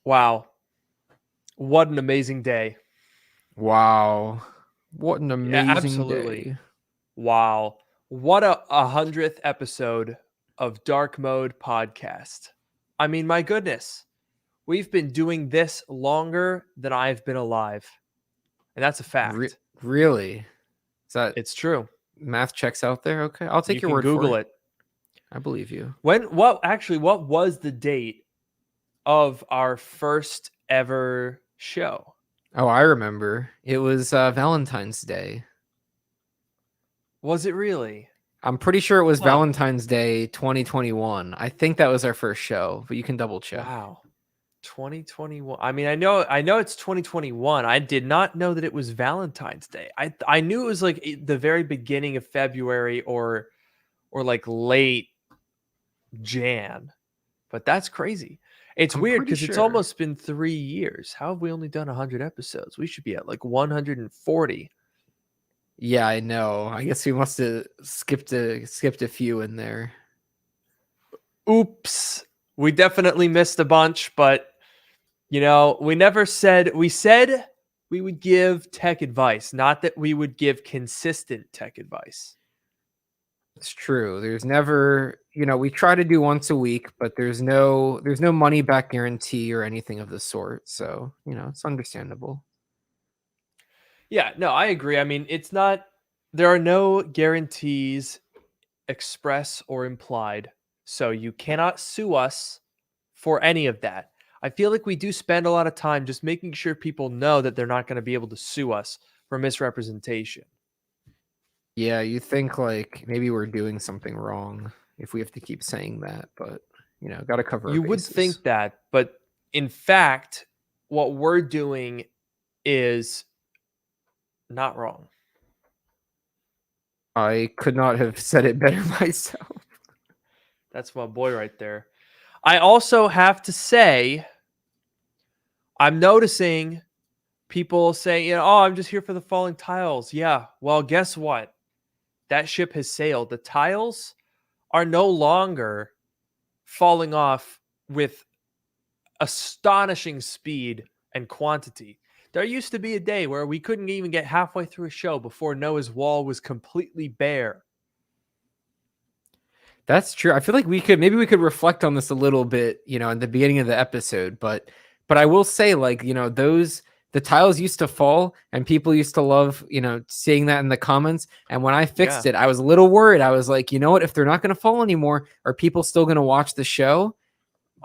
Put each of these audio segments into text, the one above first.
Wow. What an amazing day. Wow. What an Yeah, amazing absolutely. day. Wow. What a 100th episode of Dark Mode Podcast. I mean, my goodness. We've been doing this longer than I've been alive. And that's a Re- fact. really? Is that It's true. math checks out there? Okay. I'll take You your can word for Google it. it. I believe you. What was the date of our first ever show? Oh, I remember. It was Valentine's Day. Was it really? I'm pretty sure it was Huh. Valentine's Day 2021. I think that was our first show, but you can double check. Wow. 2021. I mean, I know it's 2021. I did not know that it was Valentine's Day. I knew it was like the very beginning of February or like late Jan. But that's crazy. It's I'm weird pretty cuz it's sure. almost been 3 years. How have we only done 100 episodes? We should be at like 140. Yeah, I know. I guess we must have skipped a few in there. Oops. We definitely missed a bunch, but we said we would give tech advice, not that we would give consistent tech advice. It's true. There's never, we try to do once a week, but there's no money back guarantee or anything of the sort. So, it's understandable. Yeah, no, I agree. I mean, there are no guarantees express or implied. So you cannot sue us for any of that. I feel like we do spend a lot of time just making sure people know that they're not going to be able to sue us for misrepresentation. Yeah, you think like maybe we're doing something wrong if we have to keep saying that, but got to cover our You would bases. think that, but in fact, what we're doing is not wrong. I could not have said it better myself. That's my boy right there. I also have to say, I'm noticing people saying, oh, I'm just here for the falling tiles. Yeah. Well, guess what? That ship has sailed. The tiles are no longer falling off with astonishing speed and quantity. There used to be a day where we couldn't even get halfway through a show before Noah's wall was completely bare. That's true. I feel like we could reflect on this a little bit, in the beginning of the episode, but I will say like, the tiles used to fall and people used to love, seeing that in the comments. And when I Yeah, fixed it, I was a little worried. I was like, you know what, if they're not going to fall anymore, are people still going to watch the show?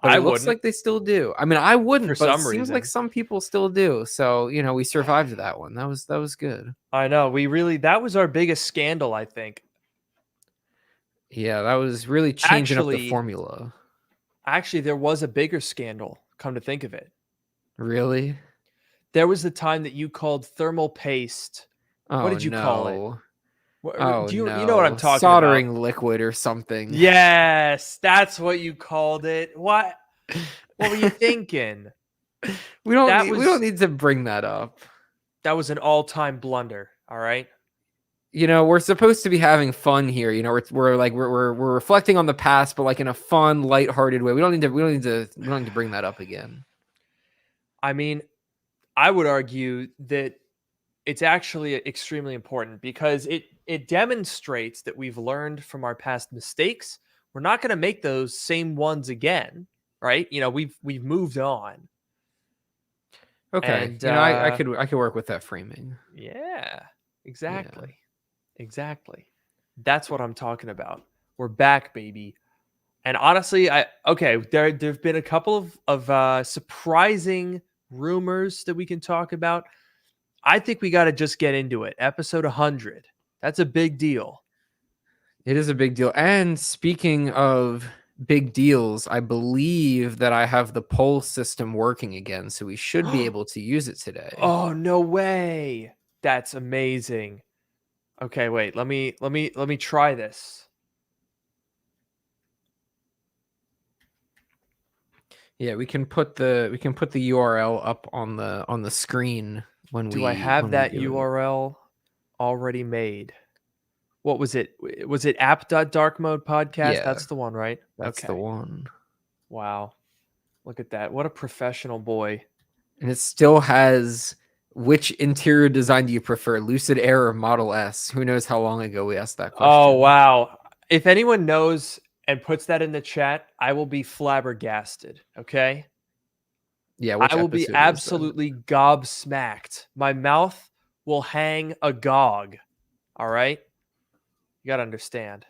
But I it looks wouldn't like they still do. I mean, I for wouldn't, but it some seems like reason. some people still do. So, we survived that one. That was good. I know. That was our biggest scandal, I think. Yeah, that was really changing up the Actually, formula. actually, there was a bigger scandal, come to think of it. Really? There was the time that you called thermal paste. What Oh did you call it? no. Oh Do you know what I'm no. talking about? Soldering liquid or something. Yes, that's what you called it. What were you thinking? That We don't was need to bring that up. that was an all-time blunder, all right? We're supposed to be having fun here. We're reflecting on the past, but like in a fun, lighthearted way. We don't need to bring that up again. I mean, I would argue that it's actually extremely important because it demonstrates that we've learned from our past mistakes. We're not going to make those same ones again, right? We've moved on. Okay. And I could work with that framing. yeah, Yeah. exactly. Exactly. That's what I'm talking about. We're back, baby. And honestly, there've been a couple of surprising rumors that we can talk about. I think we got to just get into it. Episode 100. That's a big deal. It is a big deal. And speaking of big deals, I believe that I have the poll system working again, so we should be able to use it today. Oh, no way. That's amazing. Okay, wait. Let me try this. Yeah, we can put the URL up on the screen when Do I we have when we that do it. URL already made? What was it? Was it app.darkmode podcast? Yeah, That's the one, right? that's the Okay. one. Wow. Look at that. What a professional boy. And it still has, which interior design do you prefer, Lucid Air or Model S? Who knows how long ago we asked that question. Oh, wow. If anyone knows and puts that in the chat, I will be flabbergasted. Okay. Yeah, which I will be episode was that? absolutely gobsmacked. My mouth will hang agog. All right. You got to understand.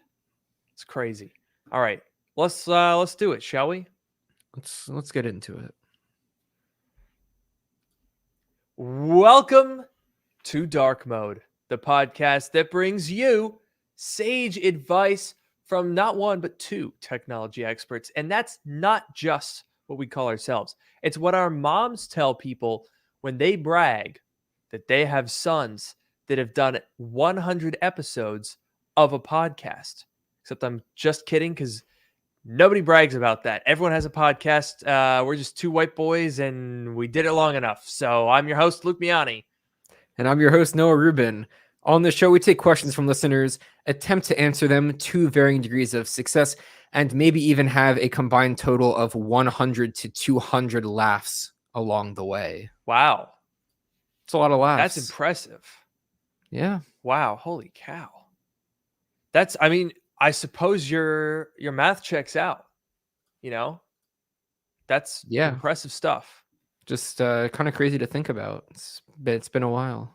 It's crazy. All right. Let's do it, shall we? Let's get into it. Welcome to Dark Mode, the podcast that brings you sage advice from not one but two technology experts. And that's not just what we call ourselves. It's what our moms tell people when they brag that they have sons that have done 100 episodes of a podcast. Except I'm just kidding, because nobody brags about that. Everyone has a podcast. We're just two white boys, and we did it long enough. So I'm your host, Luke Miani. And I'm your host, Noah Rubin. On the show, we take questions from listeners, attempt to answer them to varying degrees of success, and maybe even have a combined total of 100 to 200 laughs along the way. Wow. It's a lot of laughs. That's impressive. Yeah. Wow. Holy cow. I mean, I suppose your math checks out. You know, that's impressive stuff. Just kind of crazy to think about. It's been a while.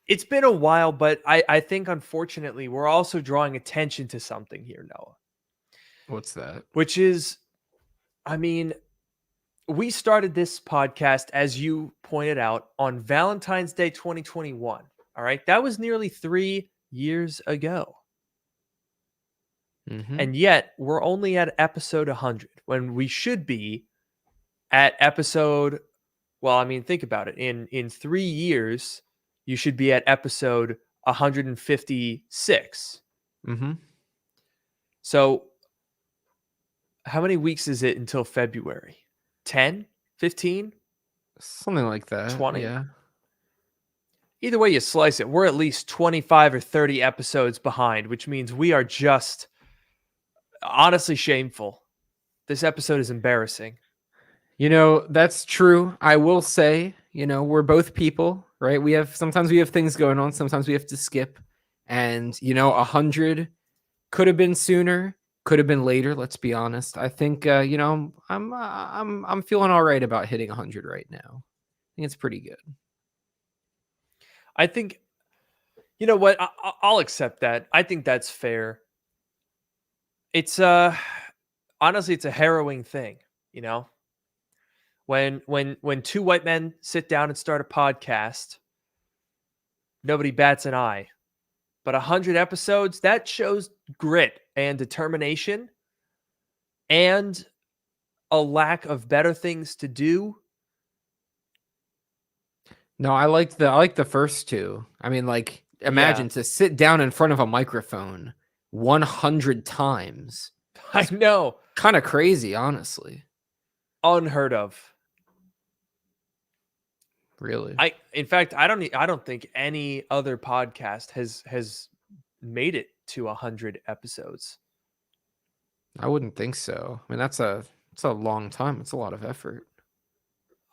It's been a while, but I think, unfortunately, we're also drawing attention to something here, Noah. What's that? Which is, I mean, we started this podcast, as you pointed out, on Valentine's Day 2021. All right. That was nearly 3 years ago. Mm-hmm. And yet we're only at episode 100 when we should be at episode. Well, I mean, think about it. In 3 years, you should be at episode 156. Mm-hmm. So how many weeks is it until February? 10, 15, something like that. 20. Yeah. Either way you slice it, we're at least 25 or 30 episodes behind, which means we are just honestly shameful. This episode is embarrassing. You know, that's true. I will say, you know, we're both people, right? Sometimes we have things going on. Sometimes we have to skip. And, you know, 100 could have been sooner, could have been later. Let's be honest. I think, you know, I'm feeling all right about hitting 100 right now. I think it's pretty good. I think, you know what? I'll accept that. I think that's fair. It's honestly, it's a harrowing thing, you know. When two white men sit down and start a podcast, nobody bats an eye. But 100 episodes, that shows grit and determination and a lack of better things to do. No, I like the first two. I mean, like, imagine to sit down in front of a microphone 100 times. I know. Kind of crazy, honestly. Unheard of. Really? In fact, I don't think any other podcast has made it to 100 episodes. I wouldn't think so. I mean, it's a long time. It's a lot of effort.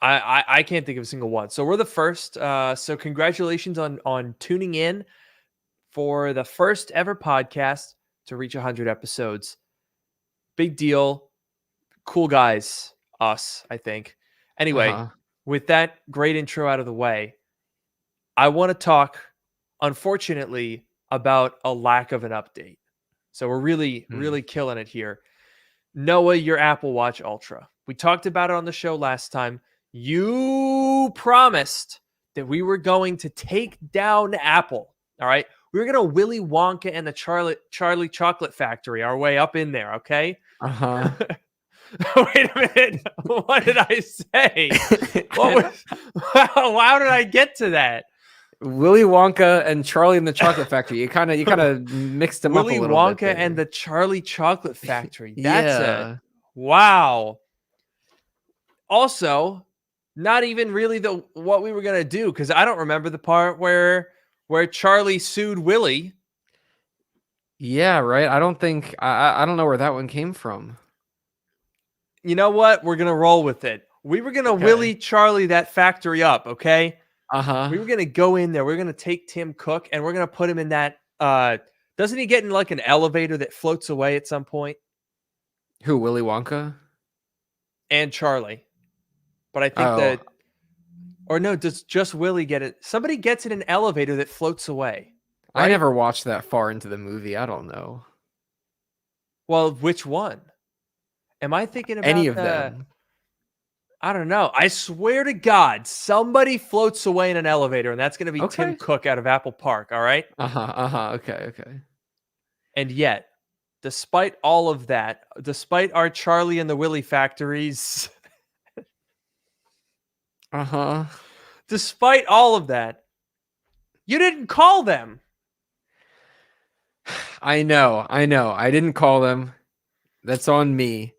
I can't think of a single one. So we're the first. So congratulations on tuning in for the first ever podcast to reach 100 episodes. Big deal. Cool guys, us, I think. Anyway, with that great intro out of the way, I want to talk, unfortunately, about a lack of an update. So we're really killing it here. Noah, your Apple Watch Ultra. We talked about it on the show last time. You promised that we were going to take down Apple. All right. We were going to Willy Wonka and the Charlie Chocolate Factory our way up in there. Okay. Uh-huh. Wait a minute. What did I say? How did I get to that? Willy Wonka and Charlie and the Chocolate Factory. You kind of mixed them up a little bit. Willy Wonka and the Charlie Chocolate Factory. That's wow. Also, not even really what we were gonna do, because I don't remember the part where Charlie sued Willy. Yeah, right. I don't think I don't know where that one came from. You know what? We're gonna roll with it. We were gonna Okay. Willie Charlie that factory up, okay? Uh-huh. We were gonna go in there. We're gonna take Tim Cook and we're gonna put him in that. Doesn't he get in like an elevator that floats away at some point? Who, Willy Wonka? And Charlie, but I think Oh, that, or no, does just Willie get it? Somebody gets in an elevator that floats away, I right? never watched that far into the movie. I don't know. Well, which one? Am I thinking Any about of the? them. I don't know. I swear to God, somebody floats away in an elevator, and that's going to be Tim Okay. Cook out of Apple Park. All right. Uh-huh. Uh-huh. Okay, okay. And yet, despite all of that, despite our Charlie and the Willie factories, Uh-huh. despite all of that, you didn't call them. I know. I know. I didn't call them. That's on me.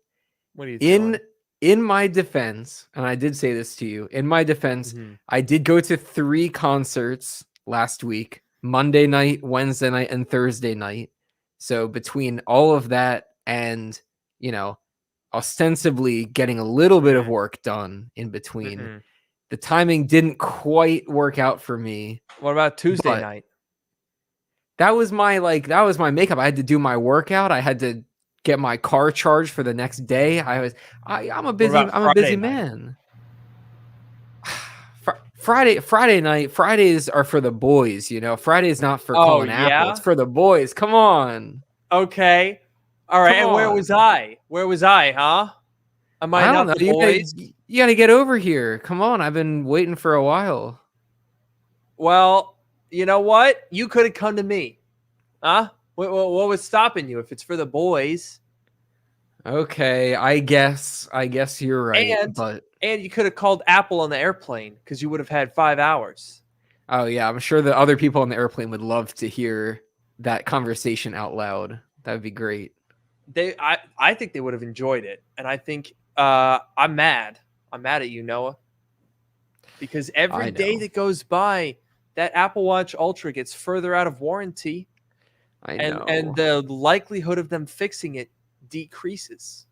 What are you In doing? in my defense, and I did say this to you, in my defense, Mhm. I did go to 3 concerts last week, Monday night, Wednesday night, and Thursday night. So between all of that and, you know, ostensibly getting a little bit of work done in between, Mhm. the timing didn't quite work out for me. What about Tuesday But night? that was my makeup. I had to do my workout. I had to get my car charged for the next day. I'm a busy about Friday night? man. Friday night. Fridays are for the boys, you know. Friday's not for Oh, Colin Apple. yeah? It's for the boys. Come on. Okay. All right. Come And where was on. I? Where was I, huh? Am I I don't not know. the boys? You gotta get over here. Come on. I've been waiting for a while. Well, you know what? You could have come to me. Huh? What was stopping you if it's for the boys? Okay, I guess you're right, And but and you could have called Apple on the airplane because you would have had 5 hours. oh yeah, I'm sure the other people on the airplane would love to hear that conversation out loud. That'd be great. I think they would have enjoyed it. And I think I'm mad. I'm mad at you, Noah. Because every I day know. that goes by, that Apple Watch Ultra gets further out of warranty. I And know. the likelihood of them fixing it decreases.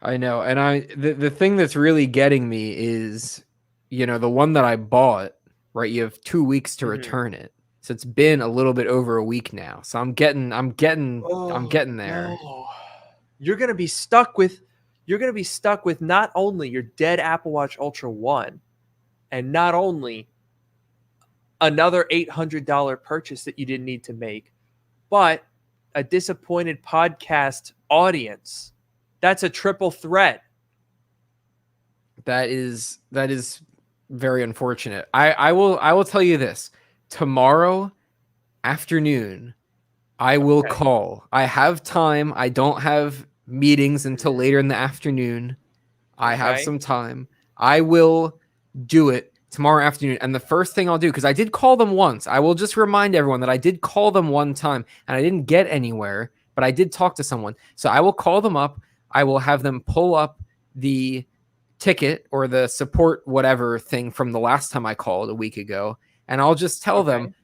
I know. And the thing that's really getting me is, you know, the one that I bought, right? You have 2 weeks to Mhm. return it. So it's been a little bit over a week now. So I'm getting there. No. You're gonna be stuck with not only your dead Apple Watch Ultra 1, and not only another $800 purchase that you didn't need to make, but a disappointed podcast audience. That's a triple threat. That is very unfortunate. I will tell you this. Tomorrow afternoon, I will Okay. call. I have time. I don't have meetings until later in the afternoon. I have Okay. some time. I will do it tomorrow afternoon. And the first thing I'll do, because I did call them once, I will just remind everyone that I did call them one time and I didn't get anywhere, but I did talk to someone. So I will call them up. I will have them pull up the ticket or the support whatever thing from the last time I called a week ago. And I'll just tell them Okay.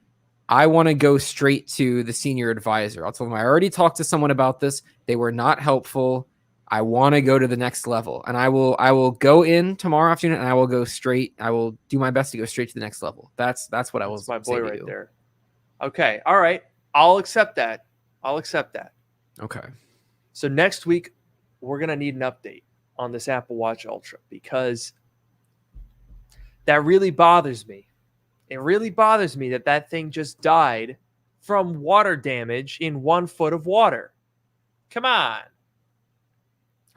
I want to go straight to the senior advisor. I'll tell them I already talked to someone about this. They were not helpful. I want to go to the next level. And I will go in tomorrow afternoon and I will go straight. I will do my best to go straight to the next level. That's what I will That's my say boy to right you. there. Okay. All right. I'll accept that. Okay. So next week, we're going to need an update on this Apple Watch Ultra because that really bothers me. It really bothers me that thing just died from water damage in 1 foot of water. Come on.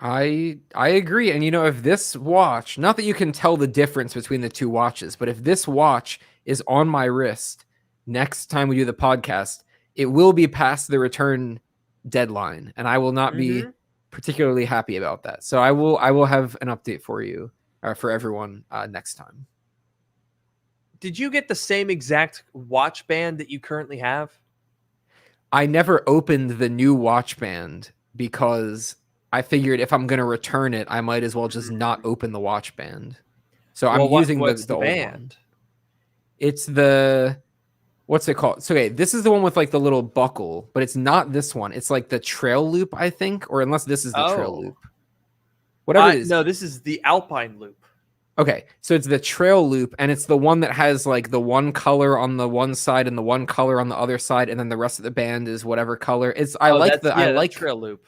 I agree. And you know, if this watch, not that you can tell the difference between the two watches, but if this watch is on my wrist next time we do the podcast, it will be past the return deadline and I will not be particularly happy about that. So I will have an update for you for everyone next time. Did you get the same exact watch band that you currently have? I never opened the new watch band because I figured if I'm going to return it, I might as well just not open the watch band. So I'm using what's the the old one. band? It's the what's it called? So okay, this is the one with like the little buckle, but it's not this one. It's like the trail loop, I think, or unless this is the trail Oh, loop. Whatever it is. no, this is the Alpine loop. Okay, so it's the trail loop, and it's the one that has like the one color on the one side and the one color on the other side, and then the rest of the band is whatever color. It's I like the trail loop.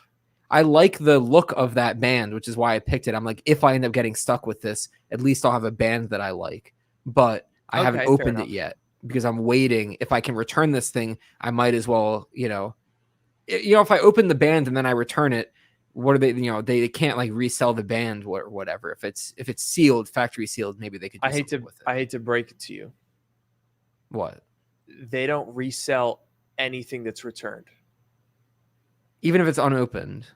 I like the look of that band, which is why I picked it. I'm like, if I end up getting stuck with this, at least I'll have a band that I like. But I haven't Okay, fair opened it enough. yet because I'm waiting. If I can return this thing, I might as well, if I open the band and then I return it, what are they? They can't like resell the band or whatever. If it's sealed, factory sealed, maybe they could. Do something with it. I hate to break it to you. What? They don't resell anything that's returned. Even if it's unopened.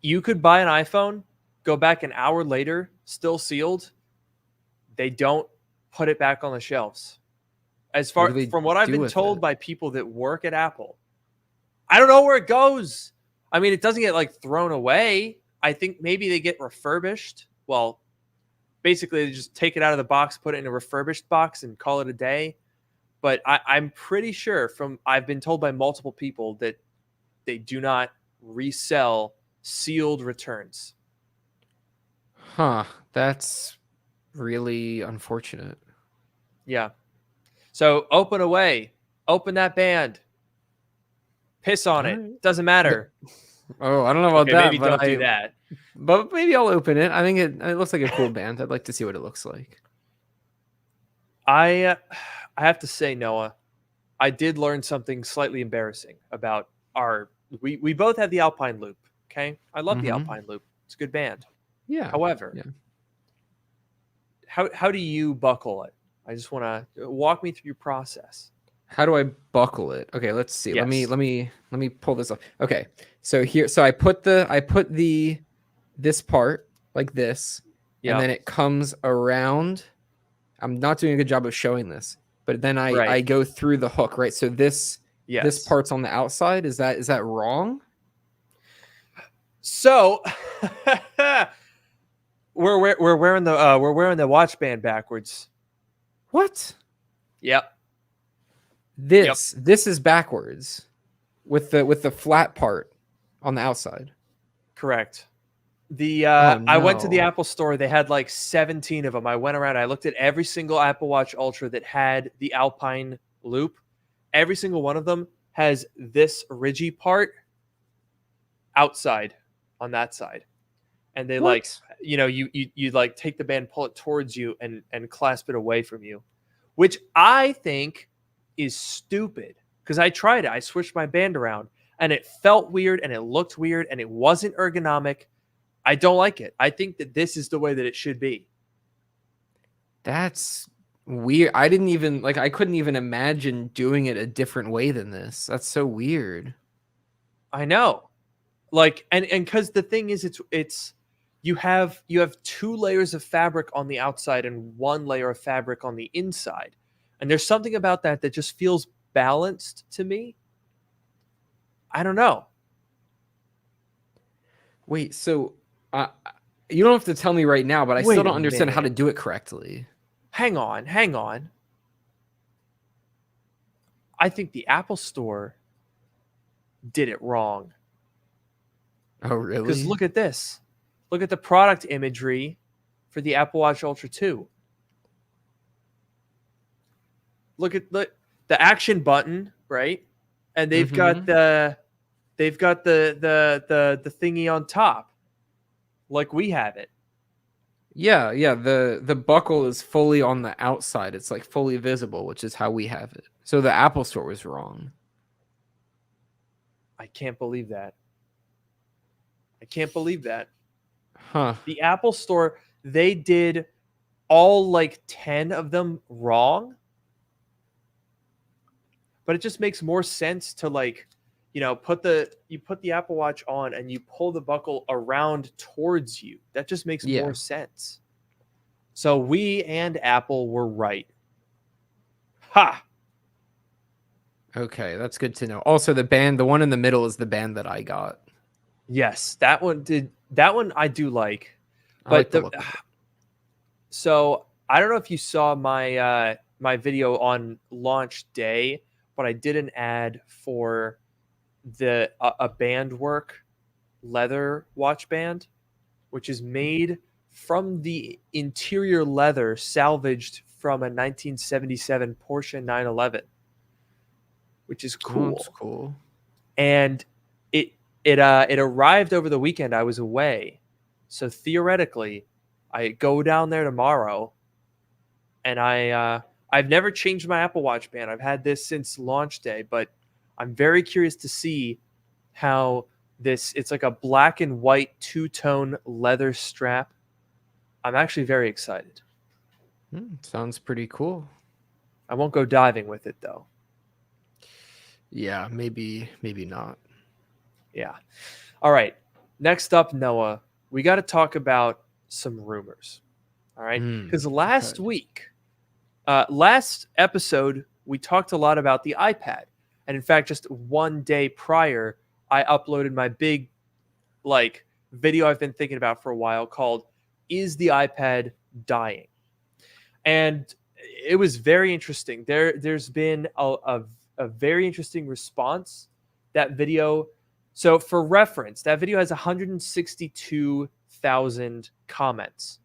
You could buy an iPhone, go back an hour later, still sealed. They don't put it back on the shelves. As far from what I've been told by people that work at Apple, I don't know where it goes. I mean, it doesn't get like thrown away. I think maybe they get refurbished. Well, basically, they just take it out of the box, put it in a refurbished box, and call it a day. But I'm pretty sure I've been told by multiple people that they do not resell sealed returns. Huh. That's really unfortunate. Yeah. So open away. Open that band. Piss on it. Right. Doesn't matter. Oh, I don't know about that. Maybe don't do that. But maybe I'll open it. I think it looks like a cool band. I'd like to see what it looks like. I have to say, Noah, I did learn something slightly embarrassing about we both have the Alpine Loop. Okay. I love the Alpine Loop. It's a good band. Yeah. However, how do you buckle it? I just want to walk me through your process. How do I buckle it? Okay, let's see. Yes. Let me pull this up. Okay. So I put this part like this, and then it comes around. I'm not doing a good job of showing this, but then I go through the hook, right? So this part's on the outside. Is that wrong? So we're wearing the watch band backwards. What? Yep. This is backwards with the flat part on the outside. Correct. I went to the Apple store. They had like 17 of them. I went around. I looked at every single Apple Watch Ultra that had the Alpine loop. Every single one of them has this ridgy part outside on that side. And they you like take the band, pull it towards you and clasp it away from you, which I think is stupid because I tried it. I switched my band around and it felt weird and it looked weird and it wasn't ergonomic. I don't like it. I think that this is the way that it should be. That's weird. I couldn't even imagine doing it a different way than this. That's so weird. I know. Like, and because the thing is, it's you have 2 layers of fabric on the outside and 1 layer of fabric on the inside. And there's something about that just feels balanced to me. I don't know. Wait, so you don't have to tell me right now, but I still don't understand how to do it correctly. Hang on. I think the Apple Store did it wrong. Oh, really? Because look at this. Look at the product imagery for the Apple Watch Ultra 2. Look at the action button, right? And they've got the thingy on top, like we have it. Yeah. The buckle is fully on the outside. It's like fully visible, which is how we have it. So the Apple Store was wrong. I can't believe that. Huh. The Apple Store, they did all like 10 of them wrong. But it just makes more sense to put the Apple Watch on and you pull the buckle around towards you. That just makes more sense. So we and Apple were right. Ha! Okay, that's good to know. Also, the one in the middle is the band that I got. Yes, that one I do like. But so I don't know if you saw my my video on launch day, but I did an ad for a Bandwork leather watch band, which is made from the interior leather salvaged from a 1977 Porsche 911, which is Oh, cool. that's cool. And it arrived over the weekend. I was away, so theoretically, I go down there tomorrow, and I've never changed my Apple Watch band. I've had this since launch day, but I'm very curious to see how it's like a black and white two-tone leather strap. I'm actually very excited. Sounds pretty cool. I won't go diving with it though. Yeah, maybe not. Yeah. All right. Next up, Noah, we got to talk about some rumors. All right. Because last episode, we talked a lot about the iPad. And in fact, just one day prior, I uploaded my big video I've been thinking about for a while called "Is the iPad Dying?" And it was very interesting. There's been a very interesting response. That video. So for reference, that video has 162,000 comments.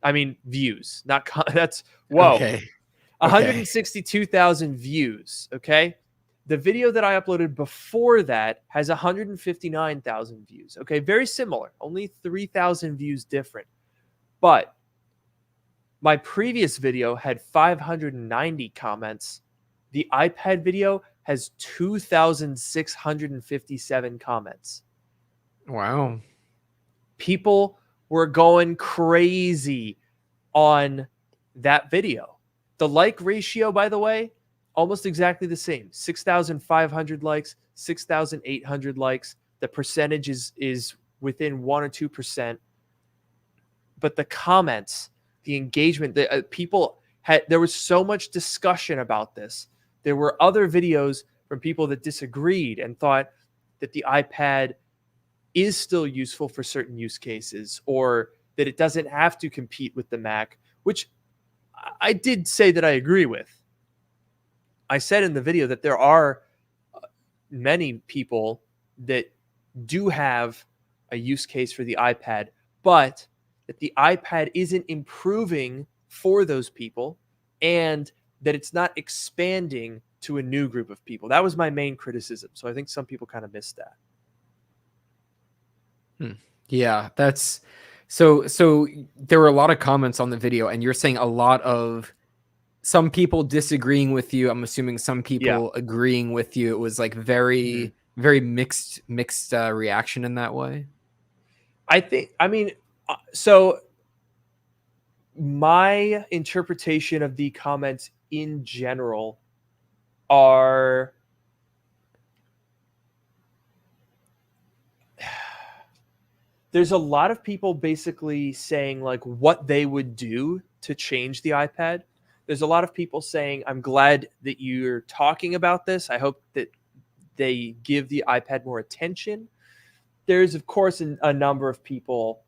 I mean views, not that's whoa. Okay. 162,000 views. Okay. The video that I uploaded before that has 159,000 views. Okay. Very similar, only 3,000 views different. But my previous video had 590 comments. The iPad video has 2,657 comments. Wow. People were going crazy on that video. The like ratio, by the way, almost exactly the same. 6,500 likes, 6,800 likes. The percentage is within 1 or 2%. But the comments, the engagement, the people there was so much discussion about this. There were other videos from people that disagreed and thought that the iPad is still useful for certain use cases, or that it doesn't have to compete with the Mac, which I did say that I agree with. I said in the video that there are many people that do have a use case for the iPad, but that the iPad isn't improving for those people and that it's not expanding to a new group of people. That was my main criticism. So I think some people kind of missed that. Yeah, that's so there were a lot of comments on the video, and you're saying a lot of some people disagreeing with you. I'm assuming some people agreeing with you. It was like very mixed reaction in that way. So my interpretation of the comments in general are there's a lot of people basically saying like what they would do to change the iPad. There's a lot of people saying, I'm glad that you're talking about this. I hope that they give the iPad more attention. There's, of course, a number of people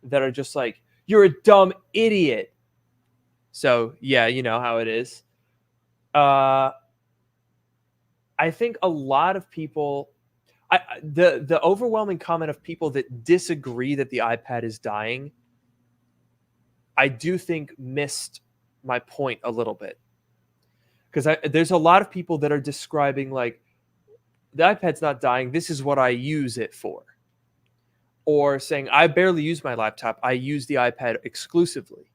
that are just like, you're a dumb idiot. So, yeah, you know how it is. I think a lot of people, the overwhelming comment of people that disagree that the iPad is dying, I do think missed my point a little bit. Because there's a lot of people that are describing like, the iPad's not dying. This is what I use it for. Or saying, I barely use my laptop. I use the iPad exclusively.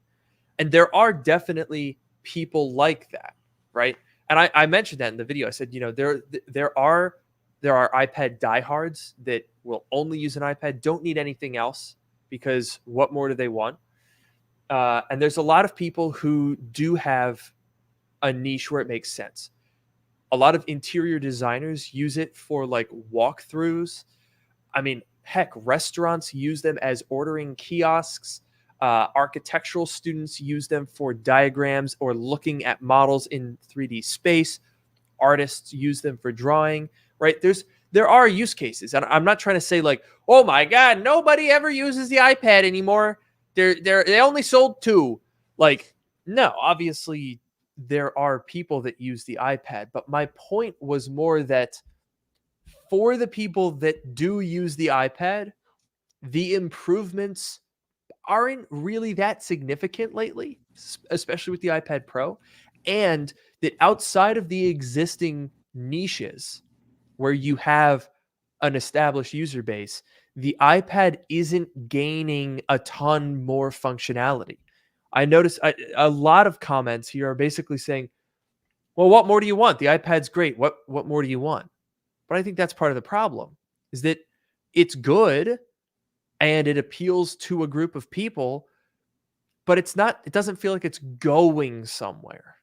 And there are definitely people like that, right? And I mentioned that in the video. I said, there are iPad diehards that will only use an iPad, don't need anything else, because what more do they want? And there's a lot of people who do have a niche where it makes sense. A lot of interior designers use it for like walkthroughs. I mean, heck, restaurants use them as ordering kiosks. Architectural students use them for diagrams or looking at models in 3D space. Artists use them for drawing, right? There are use cases. And I'm not trying to say like, oh my God, nobody ever uses the iPad anymore. They only sold 2. Like, no, obviously there are people that use the iPad, but my point was more that for the people that do use the iPad, the improvements aren't really that significant lately, especially with the iPad Pro. And that outside of the existing niches where you have an established user base, the iPad isn't gaining a ton more functionality. I noticed a lot of comments here are basically saying, well, what more do you want? The iPad's great. What more do you want? But I think that's part of the problem, is that it's good and it appeals to a group of people, but it doesn't feel like it's going somewhere.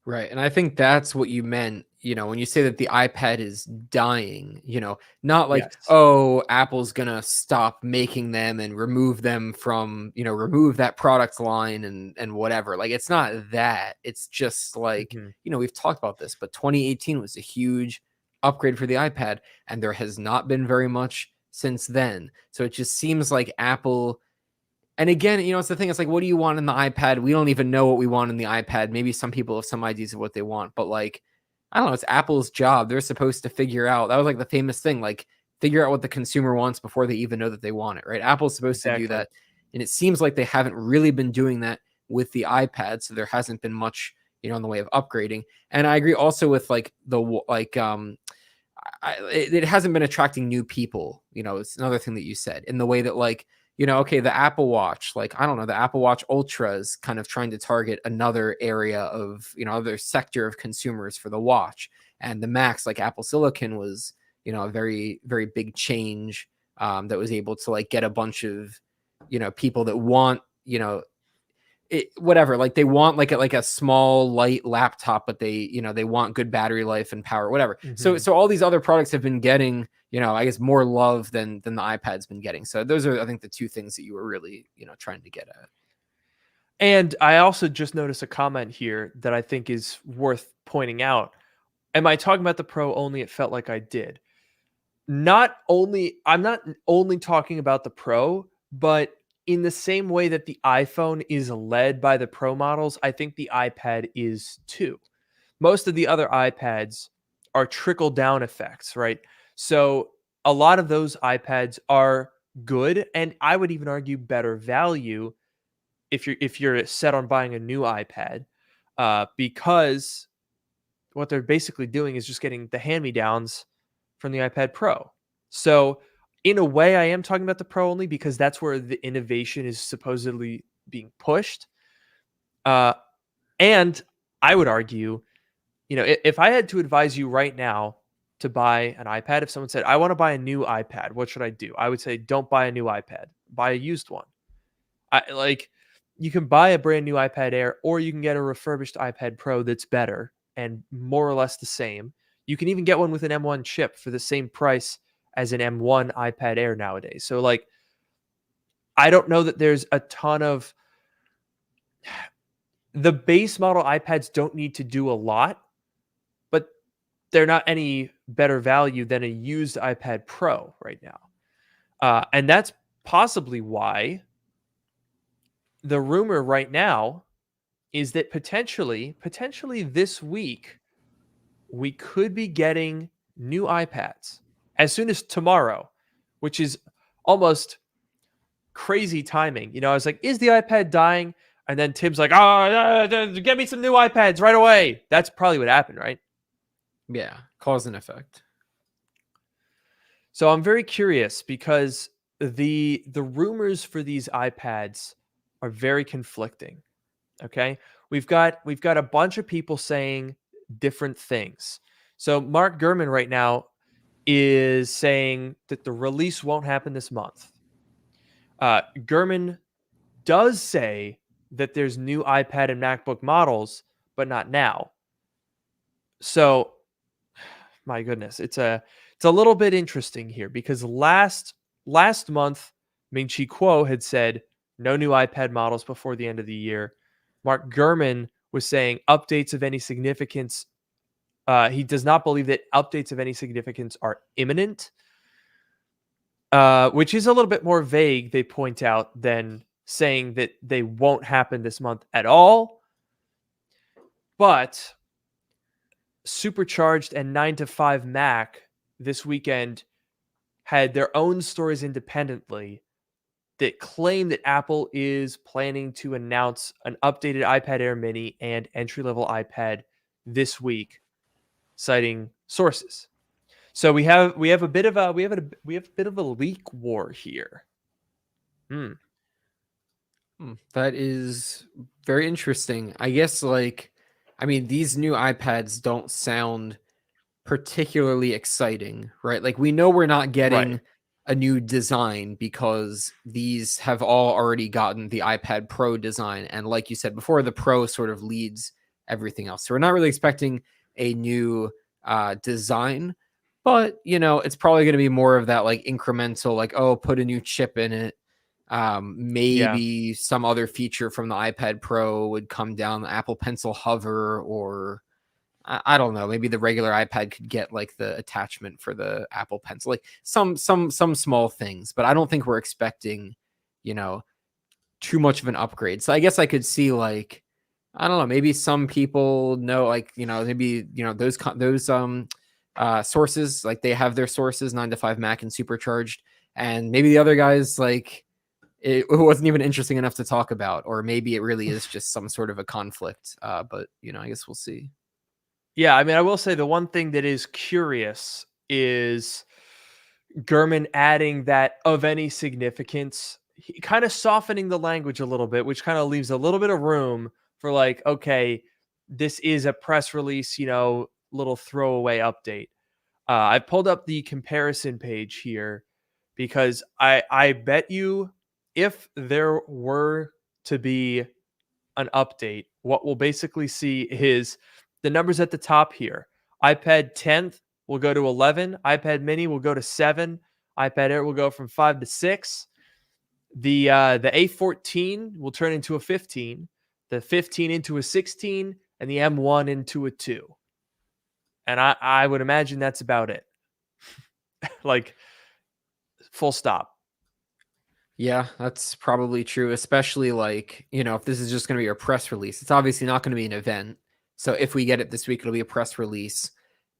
Right. And I think that's what you meant, when you say that the iPad is dying, not like, Yes. oh, Apple's going to stop making them and remove them from, remove that product line and whatever. Like, it's not that. It's just like, we've talked about this, but 2018 was a huge upgrade for the iPad, and there has not been very much since then. So it just seems like Apple. And again, it's the thing. It's like, what do you want in the iPad? We don't even know what we want in the iPad. Maybe some people have some ideas of what they want, but like, I don't know. It's Apple's job. They're supposed to figure out. That was like the famous thing, like figure out what the consumer wants before they even know that they want it, right? Apple's supposed to do that. And it seems like they haven't really been doing that with the iPad. So there hasn't been much, in the way of upgrading. And I agree also with like it hasn't been attracting new people. It's another thing that you said, in the way that like, okay, the Apple Watch, like, I don't know, the Apple Watch Ultra is kind of trying to target another area of, other sector of consumers for the watch. And the Max, like Apple Silicon, was, a very, very big change that was able to like get a bunch of, people that want, whatever, like they want like a small light laptop, but they they want good battery life and power, whatever. So all these other products have been getting I guess more love than the iPad's been getting. So those are, I think, the two things that you were really trying to get at. And I also just noticed a comment here that I think is worth pointing out. Am I talking about the Pro only? It felt like I did. I'm not only talking about the Pro, but in the same way that the iPhone is led by the Pro models, I think the iPad is too. Most of the other iPads are trickle down effects, right? So a lot of those iPads are good, and I would even argue better value if you're set on buying a new iPad, because what they're basically doing is just getting the hand-me-downs from the iPad Pro. So in a way, I am talking about the Pro only because that's where the innovation is supposedly being pushed. And I would argue, if I had to advise you right now to buy an iPad, if someone said, I want to buy a new iPad, what should I do? I would say, don't buy a new iPad, buy a used one. You can buy a brand new iPad Air, or you can get a refurbished iPad Pro that's better and more or less the same. You can even get one with an M1 chip for the same price as an M1 iPad Air nowadays. So like, I don't know that there's a ton of the base model iPads don't need to do a lot, but they're not any better value than a used iPad Pro right now. And that's possibly why the rumor right now is that potentially this week, we could be getting new iPads as soon as tomorrow, which is almost crazy timing. I was like, is the iPad dying? And then Tim's like, get me some new iPads right away. That's probably what happened, right? Yeah, cause and effect. So I'm very curious because the rumors for these iPads are very conflicting. Okay, we've got a bunch of people saying different things. So Mark Gurman right now is saying that the release won't happen this month. Gurman does say that there's new iPad and MacBook models, but not now. So, my goodness, it's a little bit interesting here because last month, Ming-Chi Kuo had said no new iPad models before the end of the year. Mark Gurman was saying updates of any significance. He does not believe that updates of any significance are imminent, which is a little bit more vague, they point out, than saying that they won't happen this month at all. But Supercharged and 9 to 5 Mac this weekend had their own stories independently that claim that Apple is planning to announce an updated iPad Air Mini and entry-level iPad this week, citing sources. So we have a bit of a leak war here. That is very interesting. I guess, like, I mean, these new iPads don't sound particularly exciting, right? Like, we know we're not getting Right. a new design because these have all already gotten the iPad Pro design. And like you said before, the Pro sort of leads everything else. So we're not really expecting a new design, but, you know, it's probably going to be more of that like incremental, like, oh, put a new chip in it. Maybe some other feature from the iPad Pro would come down, the Apple Pencil Hover, or I don't know, maybe the regular iPad could get like the attachment for the Apple Pencil, like some small things, but I don't think we're expecting, you know, too much of an upgrade. So I guess I could see, like, I don't know, maybe some people know, like, you know, maybe, you know, those sources, like they have their sources, 9 to 5 Mac and Supercharged, and maybe the other guys, like, it wasn't even interesting enough to talk about, or maybe it really is just some sort of a conflict. But, you know, I guess we'll see. Yeah, I mean, I will say the one thing that is curious is Gurman adding that of any significance, kind of softening the language a little bit, which kind of leaves a little bit of room for like, okay, this is a press release, you know, little throwaway update. I pulled up the comparison page here because I bet you if there were to be an update, what we'll basically see is the numbers at the top here. iPad 10th will go to 11. iPad Mini will go to 7. iPad Air will go from 5 to 6. The A14 will turn into a 15. The 15 into a 16, and the M1 into a 2. And I would imagine that's about it. Like, full stop. Yeah, that's probably true, especially, like, you know, if this is just going to be a press release, it's obviously not going to be an event. So if we get it this week, it'll be a press release.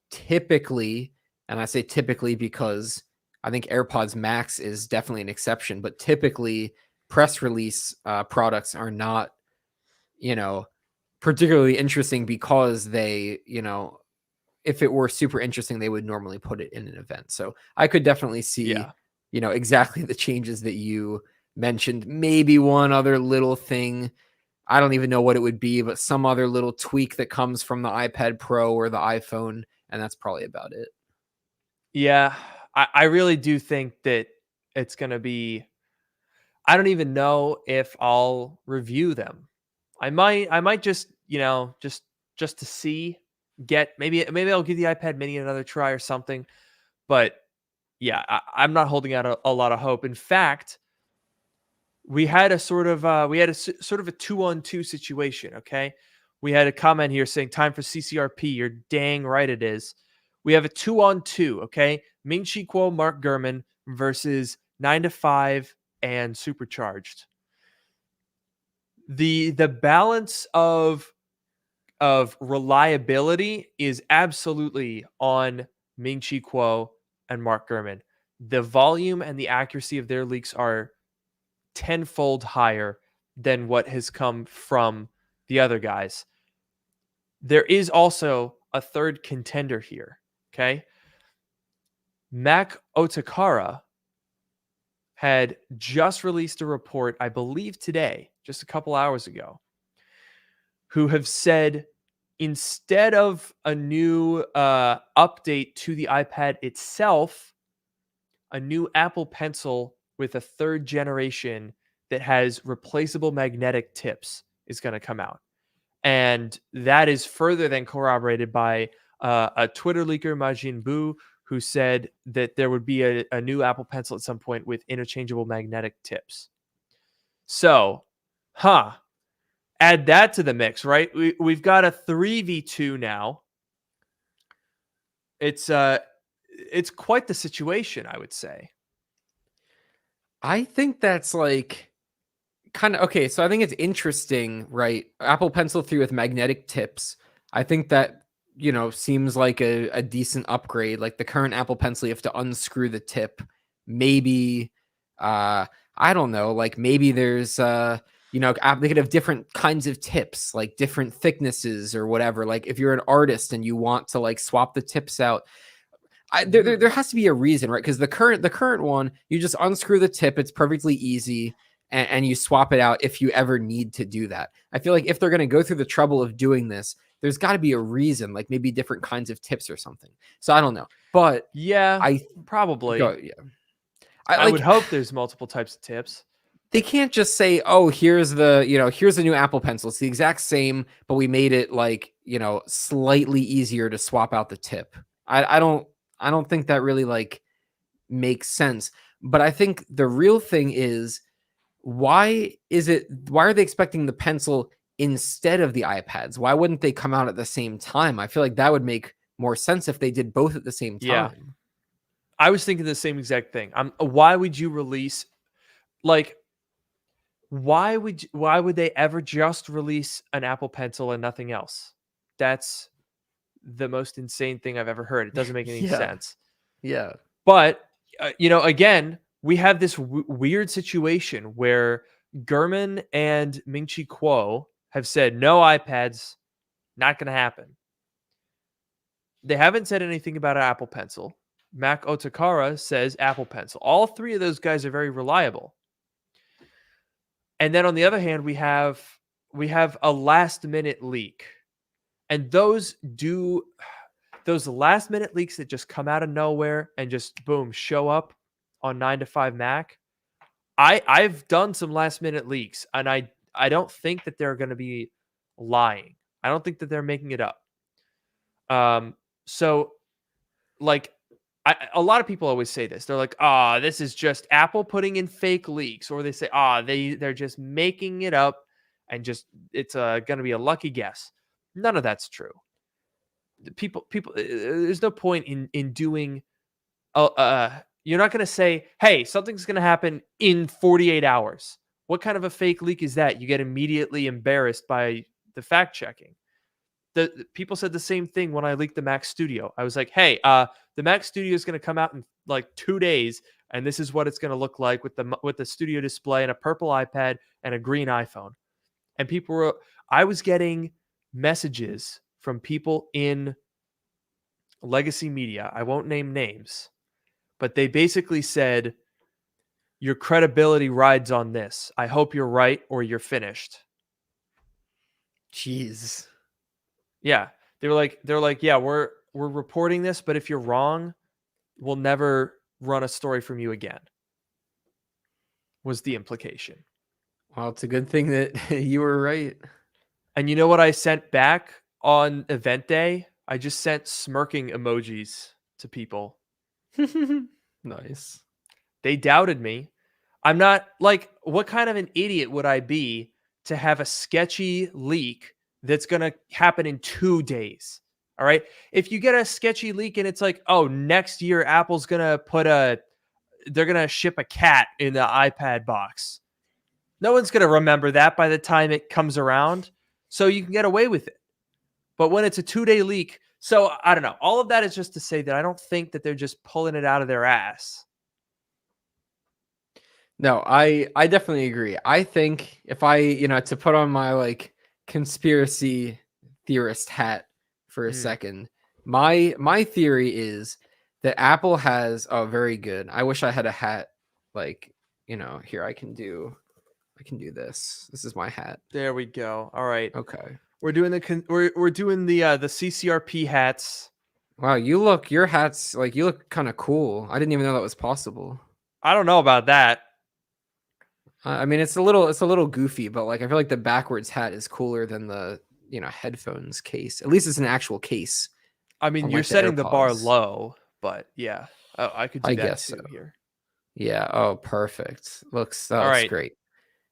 Typically, and I say typically because I think AirPods Max is definitely an exception, but typically press release products are not, you know, particularly interesting because they, you know, if it were super interesting, they would normally put it in an event. So I could definitely see, Yeah. you know, exactly the changes that you mentioned. Maybe one other little thing. I don't even know what it would be, but some other little tweak that comes from the iPad Pro or the iPhone. And that's probably about it. Yeah. I really do think that it's going to be, I don't even know if I'll review them. I might just, you know, just to see, maybe I'll give the iPad Mini another try or something. But yeah, I'm not holding out a lot of hope. In fact, we had a sort of a 2-on-2 situation. Okay, we had a comment here saying time for CCRP. You're dang right it is. We have a 2-on-2. Okay, Ming Chi Kuo, Mark Gurman versus 9 to 5 and Supercharged. The balance of reliability is absolutely on Ming Chi Kuo and Mark Gurman. The volume and the accuracy of their leaks are tenfold higher than what has come from the other guys. There is also a third contender here. Okay. Mac Otakara had just released a report, I believe today, just a couple hours ago, who have said instead of a new update to the iPad itself, a new Apple Pencil with a third generation that has replaceable magnetic tips is going to come out. And that is further than corroborated by a Twitter leaker, Majin Buu, who said that there would be a new Apple Pencil at some point with interchangeable magnetic tips. So, add that to the mix, right? We've got a 3v2 now. It's quite the situation, I would say. I think that's like kind of okay. So I think it's interesting, right? Apple Pencil 3 with magnetic tips. I think that, seems like a decent upgrade. Like the current Apple Pencil, you have to unscrew the tip. Maybe, I don't know, like maybe there's, they could have different kinds of tips, like different thicknesses or whatever. Like if you're an artist and you want to like swap the tips out, there has to be a reason, right? Because the current one, you just unscrew the tip. It's perfectly easy. And you swap it out if you ever need to do that. I feel like if they're going to go through the trouble of doing this, there's got to be a reason, like maybe different kinds of tips or something. So I don't know, but Yeah, probably. Yeah, I would hope there's multiple types of tips. They can't just say, "Oh, here's the new Apple Pencil. It's the exact same, but we made it like slightly easier to swap out the tip." I don't think that really like makes sense. But I think the real thing is, why are they expecting the pencil instead of the iPads? Why wouldn't they come out at the same time? I feel like that would make more sense if they did both at the same time. Yeah. I was thinking the same exact thing. Why would you release, like, why would they ever just release an Apple Pencil and nothing else? That's the most insane thing I've ever heard. It doesn't make any sense. Yeah. But again, we have this weird situation where Gurman and Ming-Chi Kuo have said no iPads, not going to happen. They haven't said anything about an Apple Pencil. Mac Otakara says Apple Pencil. All three of those guys are very reliable. And then on the other hand, we have a last minute leak. And those last minute leaks that just come out of nowhere and just boom, show up on 9to5 Mac. I've done some last minute leaks, and I don't think that they're going to be lying. I don't think that they're making it up. So like a lot of people always say this. They're like, this is just Apple putting in fake leaks, or they say, they're just making it up and just it's going to be a lucky guess. None of that's true. People, there's no point in doing. You're not going to say, hey, something's going to happen in 48 hours. What kind of a fake leak is that? You get immediately embarrassed by the fact checking. The people said the same thing when I leaked the Mac Studio. I was like, hey, the Mac Studio is going to come out in like 2 days, and this is what it's going to look like with the Studio display and a purple iPad and a green iPhone. And I was getting messages from people in legacy media. I won't name names, but they basically said, your credibility rides on this. I hope you're right or you're finished. Jeez. Yeah. They're like, yeah, we're reporting this, but if you're wrong, we'll never run a story from you again. Was the implication. Well, it's a good thing that you were right. And you know what I sent back on event day? I just sent smirking emojis to people. Nice. They doubted me. I'm not like, what kind of an idiot would I be to have a sketchy leak that's going to happen in 2 days? All right. If you get a sketchy leak and it's like, oh, next year Apple's going to they're going to ship a cat in the iPad box. No one's going to remember that by the time it comes around. So you can get away with it. But when it's a 2-day leak, so I don't know. All of that is just to say that I don't think that they're just pulling it out of their ass. No, I definitely agree. I think if I, to put on my like conspiracy theorist hat for a second, my theory is that Apple has very good. I wish I had a hat like, here I can do this. This is my hat. There we go. All right. Okay. We're doing the CCRP hats. Wow, your hats like you look kind of cool. I didn't even know that was possible. I don't know about that. I mean, it's a little goofy, but like I feel like the backwards hat is cooler than the headphones case. At least it's an actual case. I mean, you're setting the bar low, but yeah, I could do that too here. Yeah. Oh, perfect. Looks great.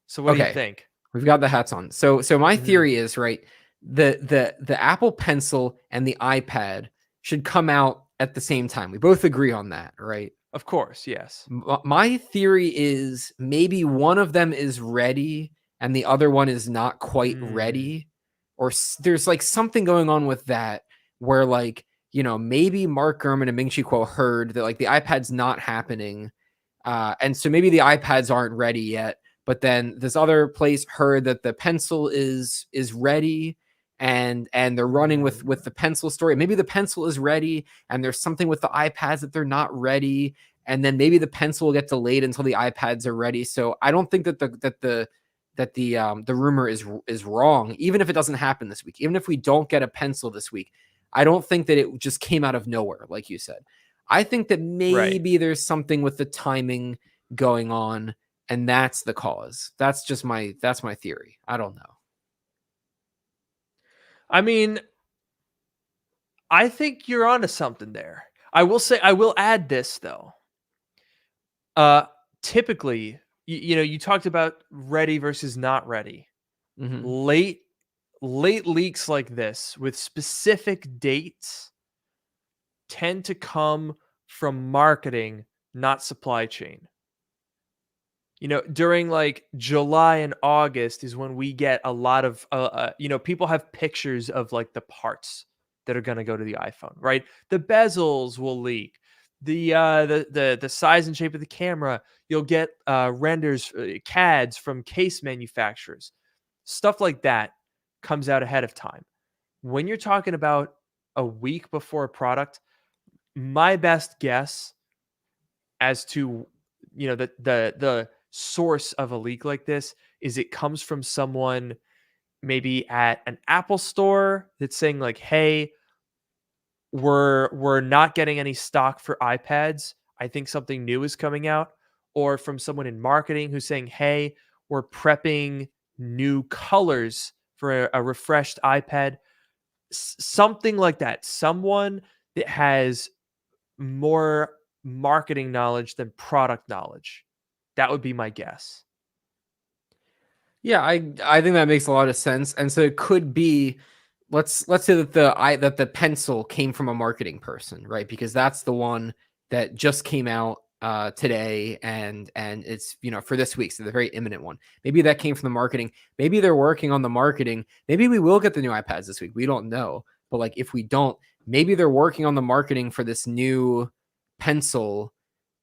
So what do you think? We've got the hats on. So my theory is, right, the Apple Pencil and the iPad should come out at the same time. We both agree on that, right? Of course, yes. My theory is maybe one of them is ready and the other one is not quite ready, there's like something going on with that where like, you know, maybe Mark Gurman and Ming-Chi Kuo heard that like the iPad's not happening. And so maybe the iPads aren't ready yet, but then this other place heard that the pencil is ready, and they're running with the pencil story. Maybe the pencil is ready and there's something with the iPads that they're not ready, and then maybe the pencil will get delayed until the iPads are ready. So I don't think that the rumor is wrong, even if it doesn't happen this week. Even if we don't get a pencil this week, I don't think that it just came out of nowhere, like you said. I think that maybe there's something with the timing going on, and that's the cause. That's my theory. I don't know. I mean, I think you're onto something there. I will add this though. Typically, you know, you talked about ready versus not ready. Mm-hmm. Late leaks like this with specific dates tend to come from marketing, not supply chain. You know, during like July and August is when we get a lot of, you know, people have pictures of like the parts that are going to go to the iPhone, right? The bezels will leak. The size and shape of the camera. You'll get renders, CADs from case manufacturers. Stuff like that comes out ahead of time. When you're talking about a week before a product, my best guess as to, you know, the source of a leak like this is it comes from someone maybe at an Apple store that's saying like, hey, we're not getting any stock for iPads. I think something new is coming out. Or from someone in marketing who's saying, hey, we're prepping new colors for a refreshed iPad. Something like that. Someone that has more marketing knowledge than product knowledge. That would be my guess. Yeah, I think that makes a lot of sense. And so it could be, let's say that the pencil came from a marketing person, right? Because that's the one that just came out today, and it's, you know, for this week, so the very imminent one. Maybe that came from the marketing. Maybe they're working on the marketing. Maybe we will get the new iPads this week. We don't know. But like if we don't, maybe they're working on the marketing for this new pencil,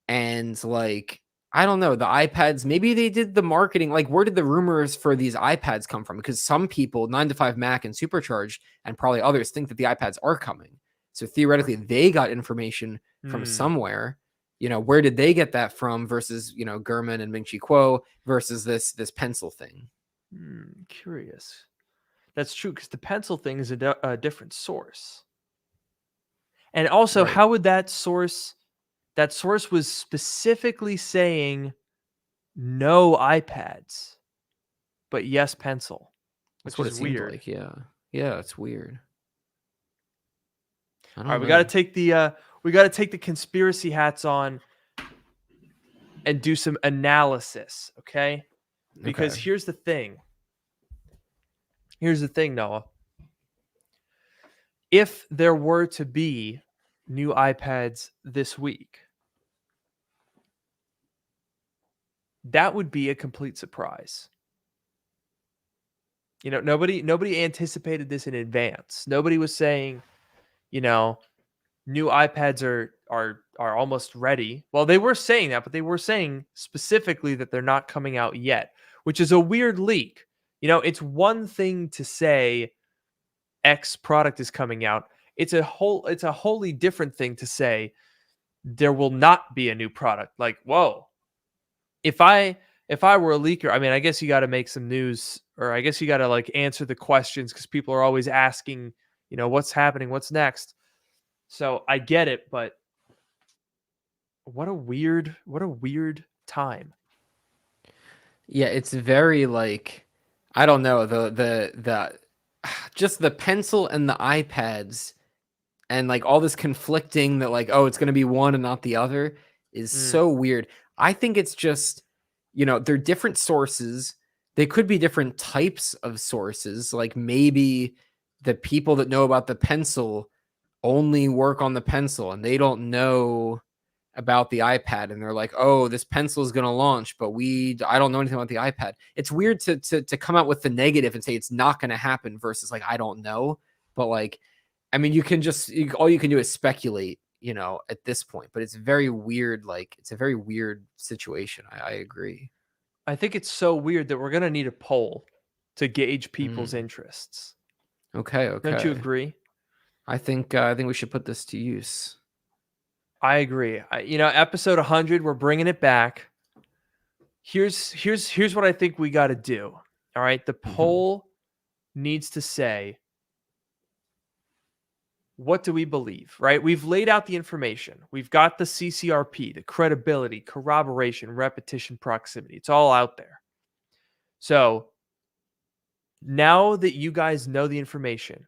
and like I don't know, the iPads, maybe they did the marketing. Like, where did the rumors for these iPads come from? Because some people, 9to5Mac and Supercharged, and probably others, think that the iPads are coming. So theoretically, they got information from somewhere. You know, where did they get that from versus, you know, Gurman and Ming-Chi Kuo versus this pencil thing? Curious. That's true, because the pencil thing is a different source. And also, Right. how would that source was specifically saying no iPads, but yes pencil. That's Which what is it seemed weird. like. Yeah. Yeah, it's weird. I All don't right, know. we got to take the conspiracy hats on and do some analysis, okay? Because Okay. here's the thing. Here's the thing, Noah. If there were to be new iPads this week, that would be a complete surprise. You know, nobody anticipated this in advance. Nobody was saying, you know, new iPads are almost ready. Well, they were saying that, but they were saying specifically that they're not coming out yet, which is a weird leak. You know, it's one thing to say X product is coming out. It's a wholly different thing to say there will not be a new product. Like, whoa. If I were a leaker, I mean, I guess you got to make some news, or I guess you got to like answer the questions, because people are always asking, you know, what's happening, what's next. So I get it, but what a weird time. Yeah, it's very like, I don't know, the just the pencil and the iPads, and like all this conflicting that like, oh, it's going to be one and not the other, is so weird. I think it's just, you know, they're different sources. They could be different types of sources. Like maybe the people that know about the pencil only work on the pencil and they don't know about the iPad and they're like, "Oh, this pencil is going to launch, but I don't know anything about the iPad." It's weird to come out with the negative and say it's not going to happen versus like I don't know, but like I mean, all you can do is speculate, at this point, but it's very weird. Like it's a very weird situation. I agree. I think it's so weird that we're gonna need a poll to gauge people's Mm. interests. Okay. Don't you Okay. agree? I think we should put this to use. I agree. Episode 100, we're bringing it back. Here's what I think we got to do. All right, the poll needs to say, what do we believe? Right? We've laid out the information. We've got the CCRP, the credibility, corroboration, repetition, proximity. It's all out there. So now that you guys know the information,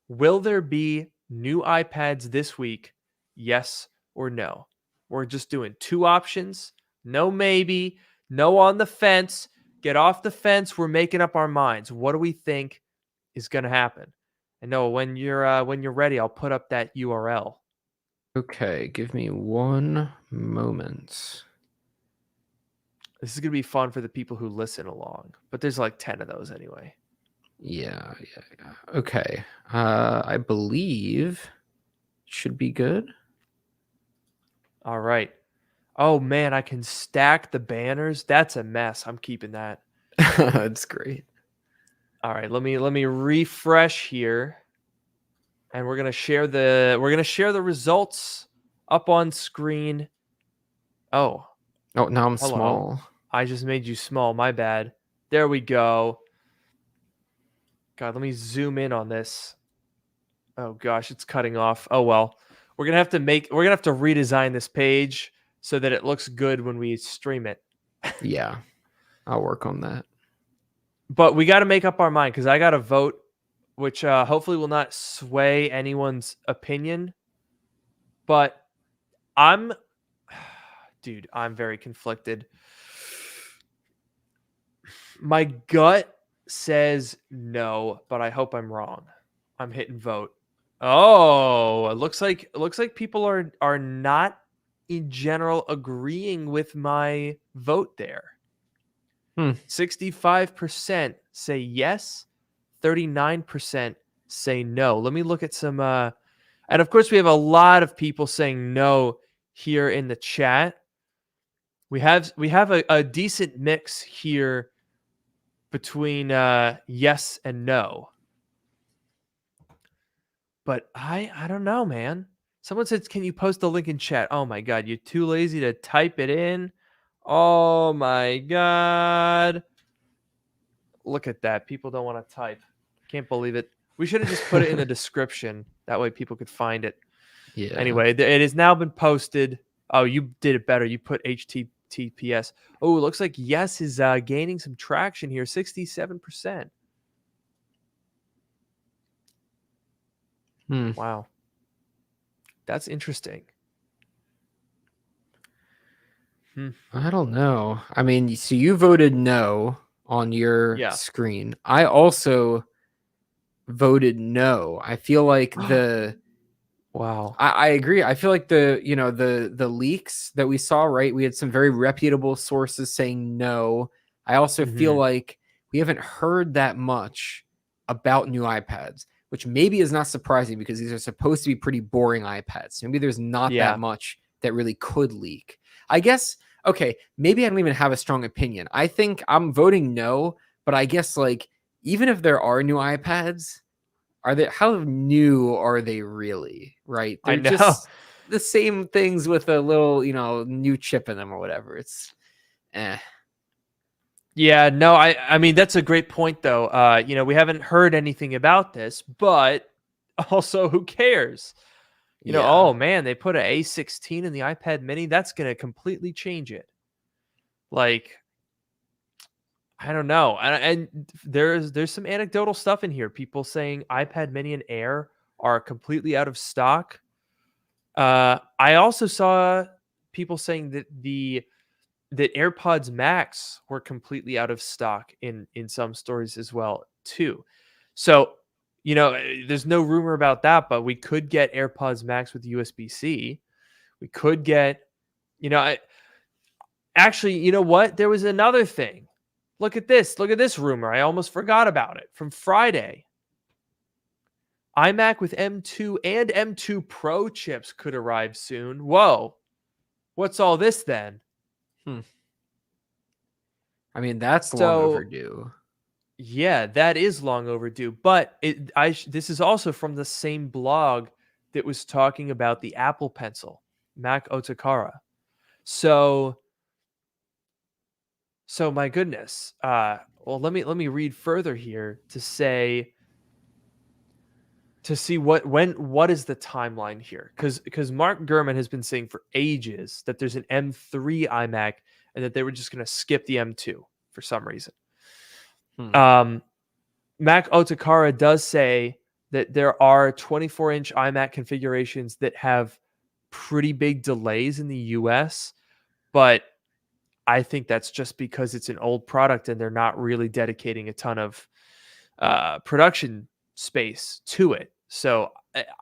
will there be new iPads this week? Yes or no? We're just doing two options. No, maybe. No, on the fence. Get off the fence. We're making up our minds. What do we think is going to happen? And no, when you're ready, I'll put up that URL. Okay, give me one moment. This is going to be fun for the people who listen along, but there's like 10 of those anyway. Yeah. Okay. I believe should be good. All right. Oh man, I can stack the banners. That's a mess. I'm keeping that. That's great. All right, let me refresh here. And we're going to share the results up on screen. Oh, Oh, now I'm hello. small. I just made you small. My bad. There we go. God, let me zoom in on this. Oh gosh, it's cutting off. Oh well. We're going to have to redesign this page so that it looks good when we stream it. Yeah. I'll work on that. But we got to make up our mind cuz I got to vote, which hopefully will not sway anyone's opinion. But I'm very conflicted. My gut says no, but I hope I'm wrong. I'm hitting vote. Oh, it looks like people are not in general agreeing with my vote there. 65% say yes, 39% say no. Let me look at some and of course we have a lot of people saying no here in the chat. We have a decent mix here between yes and no. But I don't know, man. Someone said, "Can you post the link in chat?" Oh my god, you're too lazy to type it in. Oh my god. Look at that. People don't want to type. Can't believe it. We should have just put it in the description. That way people could find it. Yeah. Anyway, it has now been posted. Oh, you did it better. You put HTTPS. Oh, it looks like yes is gaining some traction here. 67%. Wow. That's interesting. I don't know. I mean, so you voted no on your screen. I also voted no. I feel like wow. I agree. I feel like the leaks that we saw, right? We had some very reputable sources saying no. I also feel like we haven't heard that much about new iPads, which maybe is not surprising because these are supposed to be pretty boring iPads. Maybe there's not that much that really could leak. I guess, okay, maybe I don't even have a strong opinion. I think I'm voting no, but I guess like even if there are new iPads, how new are they really? Right? They're just the same things with a little, new chip in them or whatever. It's Yeah, no, I mean that's a great point though. We haven't heard anything about this, but also who cares? Oh man, they put an A16 in the iPad mini. That's going to completely change it. Like, I don't know. And there's some anecdotal stuff in here. People saying iPad mini and Air are completely out of stock. I also saw people saying that AirPods Max were completely out of stock in some stores as well too. So, there's no rumor about that, but we could get AirPods Max with USB-C. We could get I actually, you know what? There was another thing. Look at this. Look at this rumor. I almost forgot about it from Friday. iMac with M2 and M2 Pro chips could arrive soon. Whoa. What's all this then? I mean, that's long So, overdue. yeah, that is long overdue. But this is also from the same blog that was talking about the Apple Pencil, Mac Otakara. So my goodness. Well, let me read further here to see what is the timeline here, because Mark Gurman has been saying for ages that there's an M3 iMac and that they were just going to skip the M2 for some reason. Mac Otakara does say that there are 24-inch iMac configurations that have pretty big delays in the US, but I think that's just because it's an old product and they're not really dedicating a ton of production space to it. So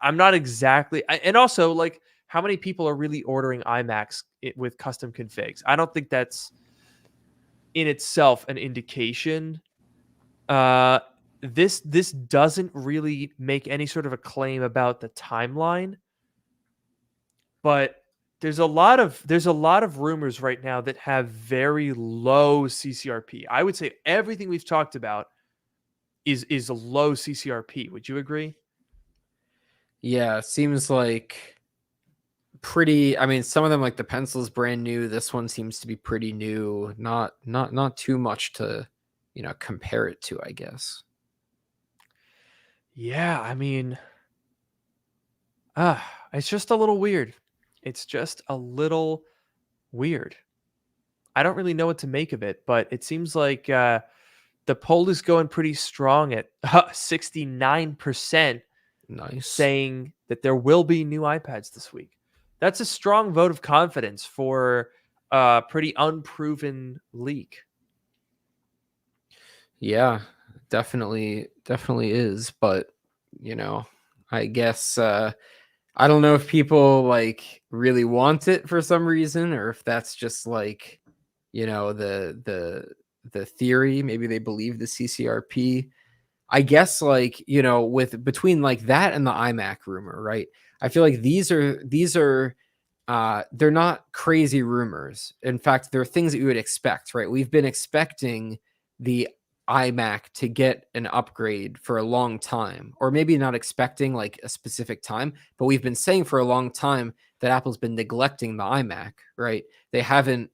I'm not exactly, and also like how many people are really ordering iMacs with custom configs? I don't think that's in itself an indication. This doesn't really make any sort of a claim about the timeline, but there's a lot of rumors right now that have very low CCRP. I would say everything we've talked about is a low CCRP. Would you agree? Yeah, seems like pretty. I mean, some of them, like the pencil's brand new. This one seems to be pretty new. Not too much to, compare it to, I guess. Yeah, I mean, it's just a little weird. It's just a little weird. I don't really know what to make of it, but it seems like the poll is going pretty strong at 69%, Nice. saying that there will be new iPads this week. That's a strong vote of confidence for a pretty unproven leak. Yeah, definitely is. But, I guess I don't know if people like really want it for some reason, or if that's just like, the theory. Maybe they believe the CCRP. I guess like, with between like that and the iMac rumor, right? I feel like these are they're not crazy rumors. In fact, they're things that you would expect, right? We've been expecting the iMac to get an upgrade for a long time, or maybe not expecting like a specific time, but we've been saying for a long time that Apple's been neglecting the iMac, right? They haven't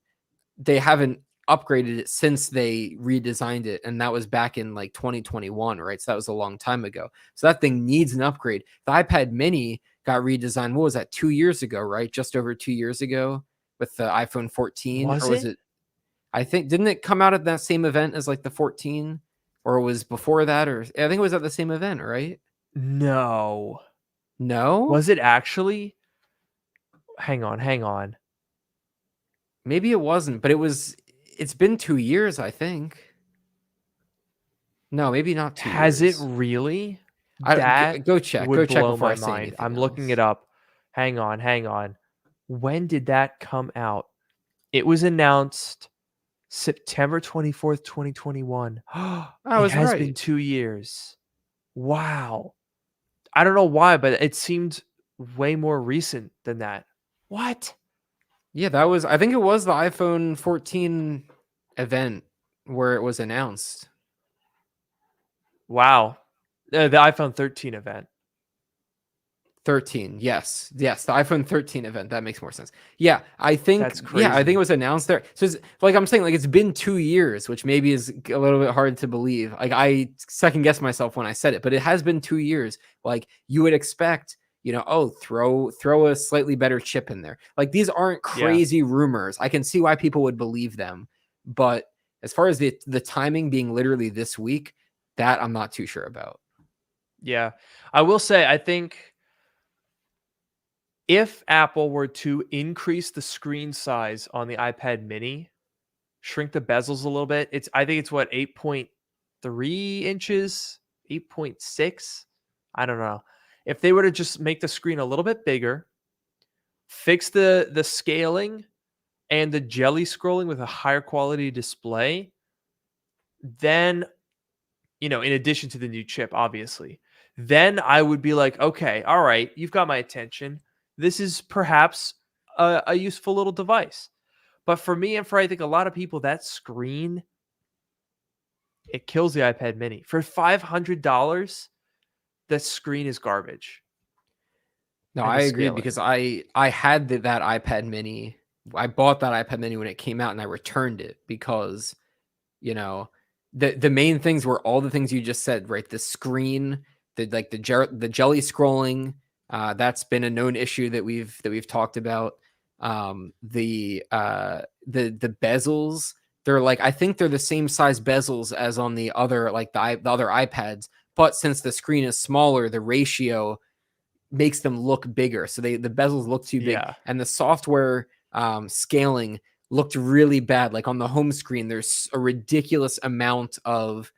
upgraded it since they redesigned it, and that was back in like 2021, right? So that was a long time ago. So that thing needs an upgrade. The iPad mini got redesigned, what was that, 2 years ago, right? Just over 2 years ago with the iPhone 14. Was Or was it, I think, didn't it come out at that same event as like the 14, or it was before that? Or I think it was at the same event, right? No. No, Was it actually? Hang on. maybe it wasn't, but it's been 2 years, I think. No, maybe not 2 Has it years. really? Go That check. Go would check blow before my I say mind. anything I'm looking else. it up. Hang on. When did that come out? It was announced September 24th, 2021. I It was has been right. 2 years. Wow. I don't know why, but it seemed way more recent than that. What? Yeah, I think it was the iPhone 14 event where it was announced. Wow. The iPhone 13 event. 13. Yes, the iPhone 13 event. That makes more sense. Yeah, I think That's I think crazy. it was announced there. So it's, like I'm saying, like it's been 2 years, which maybe is a little bit hard to believe. Like I second guessed myself when I said it, but it has been 2 years. Like you would expect, throw a slightly better chip in there. Like these aren't Yeah. crazy rumors. I can see why people would believe them, but as far as the timing being literally this week, that I'm not too sure about. Yeah. I will say, I think if Apple were to increase the screen size on the iPad mini, shrink the bezels a little bit, I think it's what, 8.3 inches, 8.6. I don't know. If they were to just make the screen a little bit bigger, fix the scaling, and the jelly scrolling with a higher quality display, then, in addition to the new chip, obviously, then I would be like, okay, all right, you've got my attention. This is perhaps a useful little device. But for me and for I think a lot of people, that screen, it kills the iPad mini. For $500, the screen is garbage. No, And I the agree scaling. because I had that iPad mini. I bought that iPad mini when it came out and I returned it because, you know, the main things were all the things you just said, right? The screen, the jelly scrolling, that's been a known issue that we've talked about. The bezels, they're like, I think they're the same size bezels as on the other, like the other iPads, but since the screen is smaller, the ratio makes them look bigger. So the bezels look too big, Yeah. and the software scaling looked really bad. Like on the home screen, there's a ridiculous amount of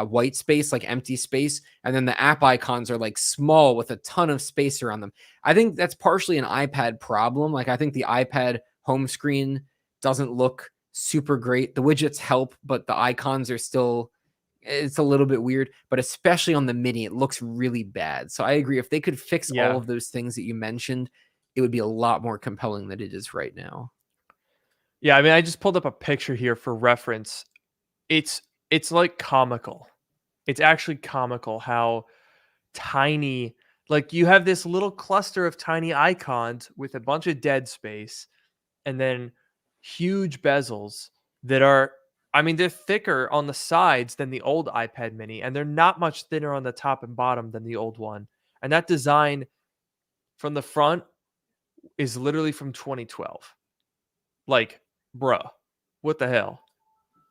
white space, like empty space, and then the app icons are like small with a ton of space around them. I think that's partially an iPad problem. Like I think the iPad home screen doesn't look super great. The widgets help, but the icons are still, it's a little bit weird, but especially on the mini, it looks really bad. So I agree. If they could fix all Yeah. of those things that you mentioned, it would be a lot more compelling than it is right now. Yeah, I mean, I just pulled up a picture here for reference. It's like comical. It's actually comical how tiny, like you have this little cluster of tiny icons with a bunch of dead space and then huge bezels that are, I mean, they're thicker on the sides than the old iPad mini, and they're not much thinner on the top and bottom than the old one. And that design from the front is literally from 2012. Like, bruh, what the hell?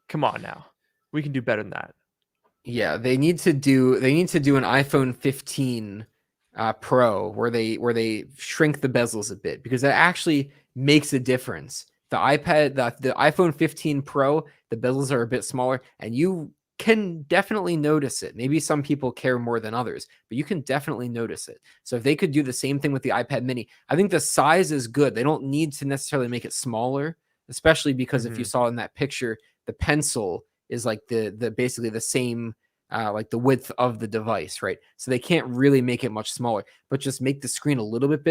Come on now. We can do better than that. Yeah, they need to do an iPhone 15 Pro where they shrink the bezels a bit because that actually makes a difference. The iPhone 15 Pro, the bezels are a bit smaller, and you can definitely notice it. Maybe some people care more than others, but you can definitely notice it. So if they could do the same thing with the iPad mini, I think the size is good. They don't need to necessarily make it smaller, especially because if you Mhm. saw in that picture, the pencil is like the basically the same like the width of the device, right? So they can't really make it much smaller, but just make the screen a little bit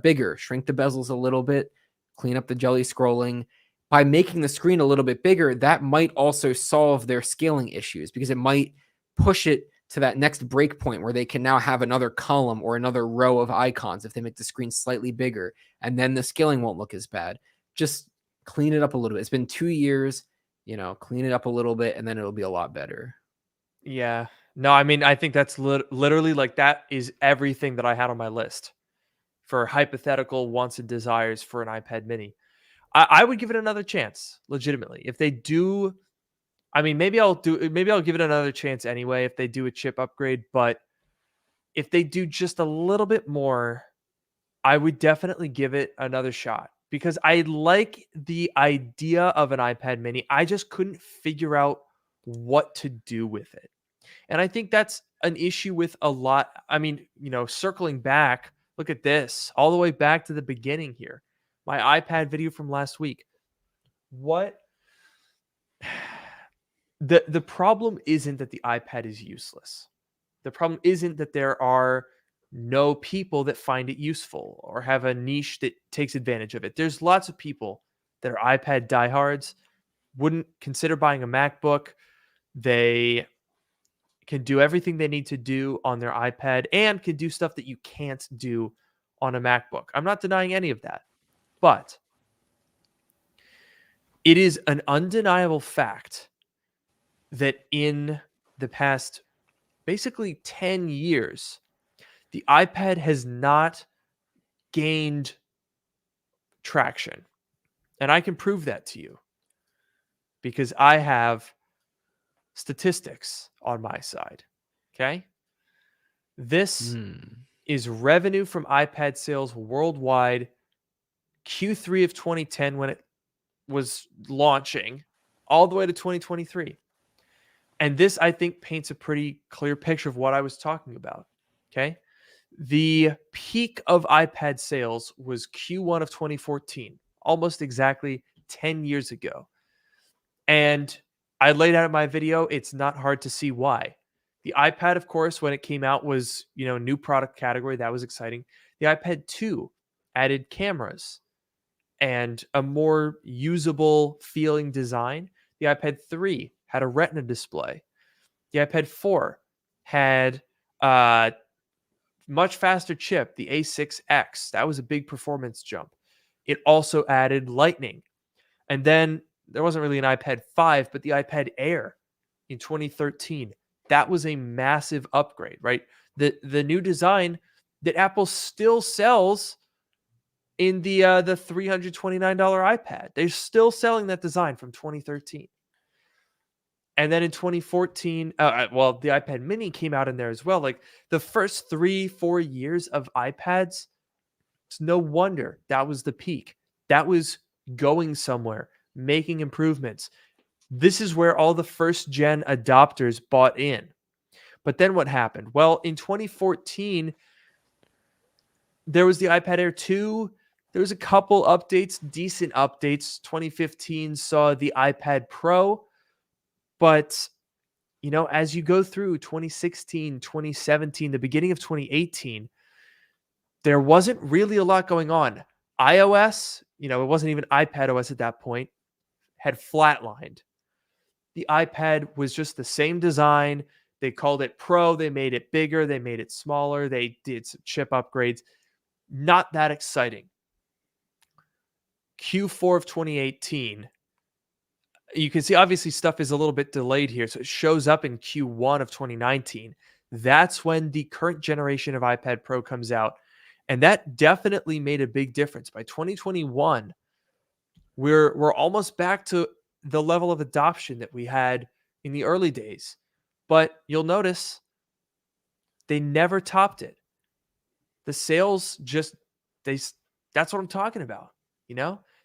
bigger, shrink the bezels a little bit, clean up the jelly scrolling. By making the screen a little bit bigger, that might also solve their scaling issues because it might push it to that next break point where they can now have another column or another row of icons if they make the screen slightly bigger, and then the scaling won't look as bad. Just clean it up a little bit. It's been 2 years, clean it up a little bit, and then it'll be a lot better. Yeah. No, I mean, I think that's literally like that is everything that I had on my list for hypothetical wants and desires for an iPad mini. I would give it another chance, legitimately. If they do, I mean, maybe I'll give it another chance anyway if they do a chip upgrade, but if they do just a little bit more, I would definitely give it another shot because I like the idea of an iPad mini. I just couldn't figure out what to do with it. And I think that's an issue with a lot. I mean, circling back, look at this, all the way back to the beginning here. My iPad video from last week. What the problem isn't that the iPad is useless. The problem isn't that there are no people that find it useful or have a niche that takes advantage of it. There's lots of people that are iPad diehards, wouldn't consider buying a MacBook. They can do everything they need to do on their iPad and can do stuff that you can't do on a MacBook. I'm not denying any of that. But it is an undeniable fact that in the past basically 10 years, the iPad has not gained traction. And I can prove that to you because I have statistics on my side. Okay. This Hmm. is revenue from iPad sales worldwide Q3 of 2010 when it was launching all the way to 2023. And this, I think, paints a pretty clear picture of what I was talking about. Okay. The peak of iPad sales was Q1 of 2014, almost exactly 10 years ago. And I laid out in my video, it's not hard to see why. The iPad, of course, when it came out was, new product category. That was exciting. The iPad 2 added cameras and a more usable feeling design. The iPad 3 had a Retina display. The iPad 4 had a much faster chip, the A6X. That was a big performance jump. It also added Lightning. And then there wasn't really an iPad 5, but the iPad Air in 2013. That was a massive upgrade, right? The new design that Apple still sells in the $329 iPad. They're still selling that design from 2013. And then in 2014, the iPad mini came out in there as well. Like the first 3-4 years of iPads, it's no wonder that was the peak. That was going somewhere, making improvements. This is where all the first gen adopters bought in. But then what happened? Well, in 2014, there was the iPad Air 2. There was a couple updates, decent updates. 2015 saw the iPad Pro. But, as you go through 2016, 2017, the beginning of 2018, there wasn't really a lot going on. iOS, it wasn't even iPad OS at that point, had flatlined. The iPad was just the same design. They called it Pro. They made it bigger. They made it smaller. They did some chip upgrades. Not that exciting. Q4 of 2018, you can see obviously stuff is a little bit delayed here. So it shows up in Q1 of 2019. That's when the current generation of iPad Pro comes out. And that definitely made a big difference. By 2021, we're almost back to the level of adoption that we had in the early days. But you'll notice they never topped it. The sales that's what I'm talking about.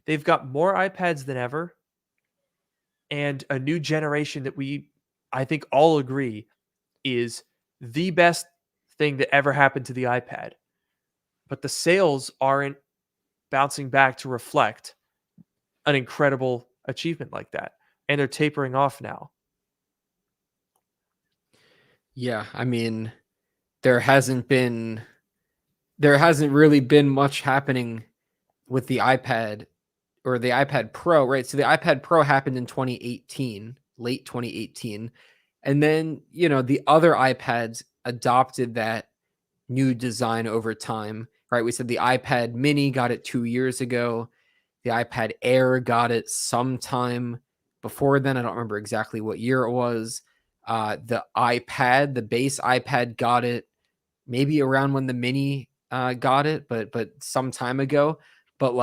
They've got more iPads than ever and a new generation that I think all agree is the best thing that ever happened to the iPad. But the sales aren't bouncing back to reflect an incredible achievement like that. And they're tapering off now. Yeah, I mean, there hasn't really been much happening with the iPad or the iPad Pro, right? So the iPad Pro happened in 2018, late 2018. And then, the other iPads adopted that new design over time, right? We said the iPad mini got it 2 years ago. The iPad Air got it sometime before then. I don't remember exactly what year it was. The base iPad got it maybe around when the mini got it, but some time ago. But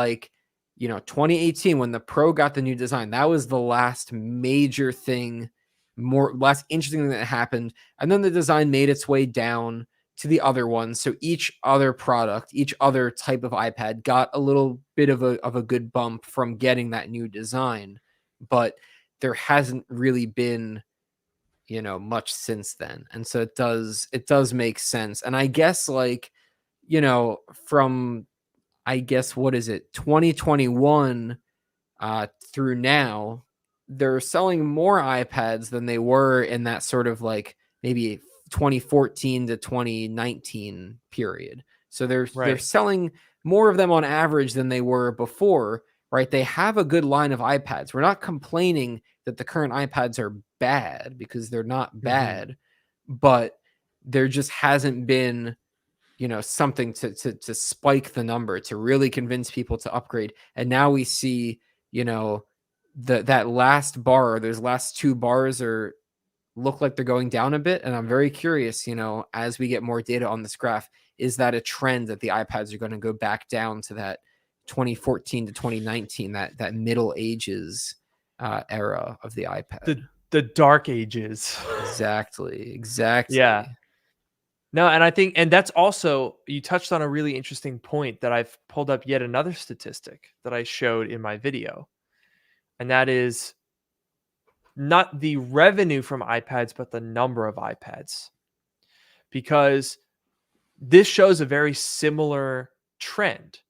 2018, when the Pro got the new design, that was the last major thing, last interesting thing that happened. And then the design made its way down to the other ones. So each other product, each other type of iPad got a little bit of a good bump from getting that new design. But there hasn't really been, much since then. And so it does make sense. And I guess from, what is it, 2021 through now, they're selling more iPads than they were in that sort of maybe 2014 to 2019 period. So they're selling more of them on average than they were before, right? They have a good line of iPads. We're not complaining that the current iPads are bad, because they're not bad, but there just hasn't been something to spike the number, to really convince people to upgrade. And now we see that last bar, those last two bars look like they're going down a bit. And I'm very curious, as we get more data on this graph, is that a trend that the iPads are going to go back down to that 2014 to 2019, that middle ages era of the iPad? The dark ages. Exactly. Yeah. No, and I think, and that's also, you touched on a really interesting point that I've pulled up yet another statistic that I showed in my video. And that is not the revenue from iPads, but the number of iPads. Because this shows a very similar trend.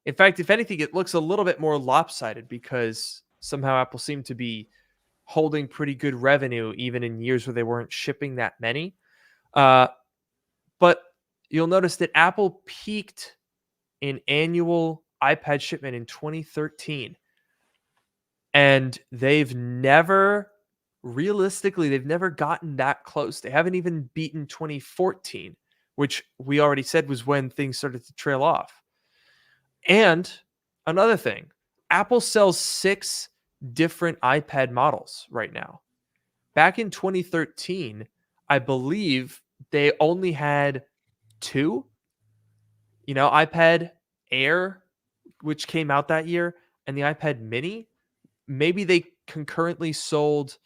In fact, if anything, it looks a little bit more lopsided because somehow Apple seemed to be holding pretty good revenue even in years where they weren't shipping that many. But you'll notice that Apple peaked in annual iPad shipment in 2013. And they've never, realistically, they've never gotten that close. They haven't even beaten 2014, which we already said was when things started to trail off. And another thing, Apple sells 6 different iPad models right now. Back in 2013, I believe they only had 2, iPad Air, which came out that year, and the iPad Mini. Maybe they concurrently sold.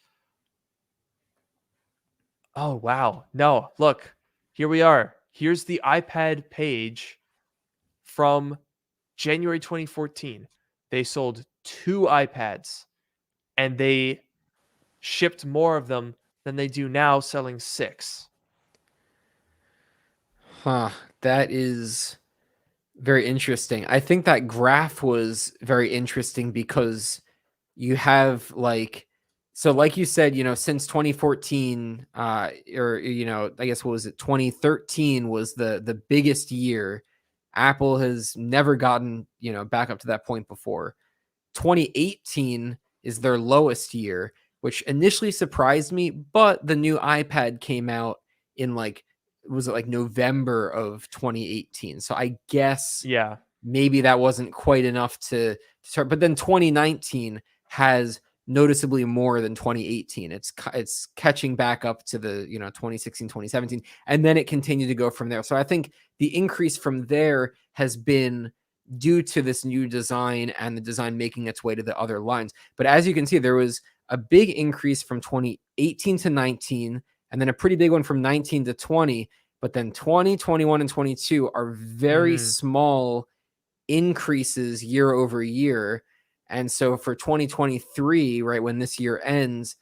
Oh, wow. No, look, here we are. Here's the iPad page from January 2014. They sold 2 iPads and they shipped more of them than they do now, selling 6. Huh. That is very interesting. I think that graph was very interesting because you have like you said, since 2014, or I guess what was it, 2013 was the biggest year. Apple has never gotten, back up to that point before. 2018 is their lowest year, which initially surprised me, but the new iPad came out in was it like November of 2018? So I guess Yeah. maybe that wasn't quite enough to start. But then 2019 has noticeably more than 2018. It's catching back up to the 2016, 2017, and then it continued to go from there. So I think the increase from there has been due to this new design and the design making its way to the other lines. But as you can see, there was a big increase from 2018 to 19, and then a pretty big one from 19 to 20. But then 20, 21, and 22 are very small increases year over year. And so for 2023, right, when this year ends,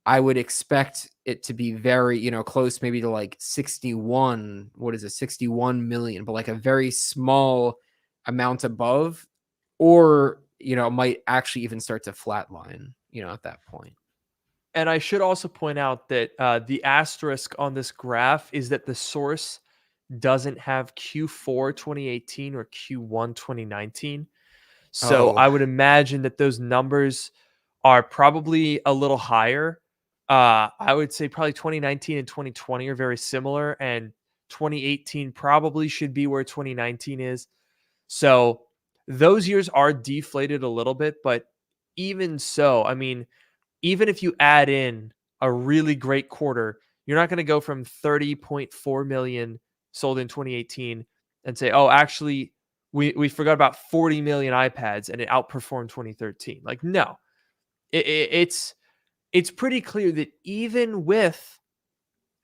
I would expect it to be very, close maybe to like 61, 61 million, but like a very small amount above, or, it might actually even start to flatline, at that point. And I should also point out that the asterisk on this graph is that the source doesn't have Q4 2018 or Q1 2019. So Oh, I would imagine that those numbers are probably a little higher. I would say probably 2019 and 2020 are very similar, and 2018 probably should be where 2019 is. So those years are deflated a little bit, but even so, I mean, even if you add in a really great quarter, you're not going to go from 30.4 million sold in 2018 and say, oh, actually, we forgot about 40 million iPads and it outperformed 2013. Like, no, it's pretty clear that even with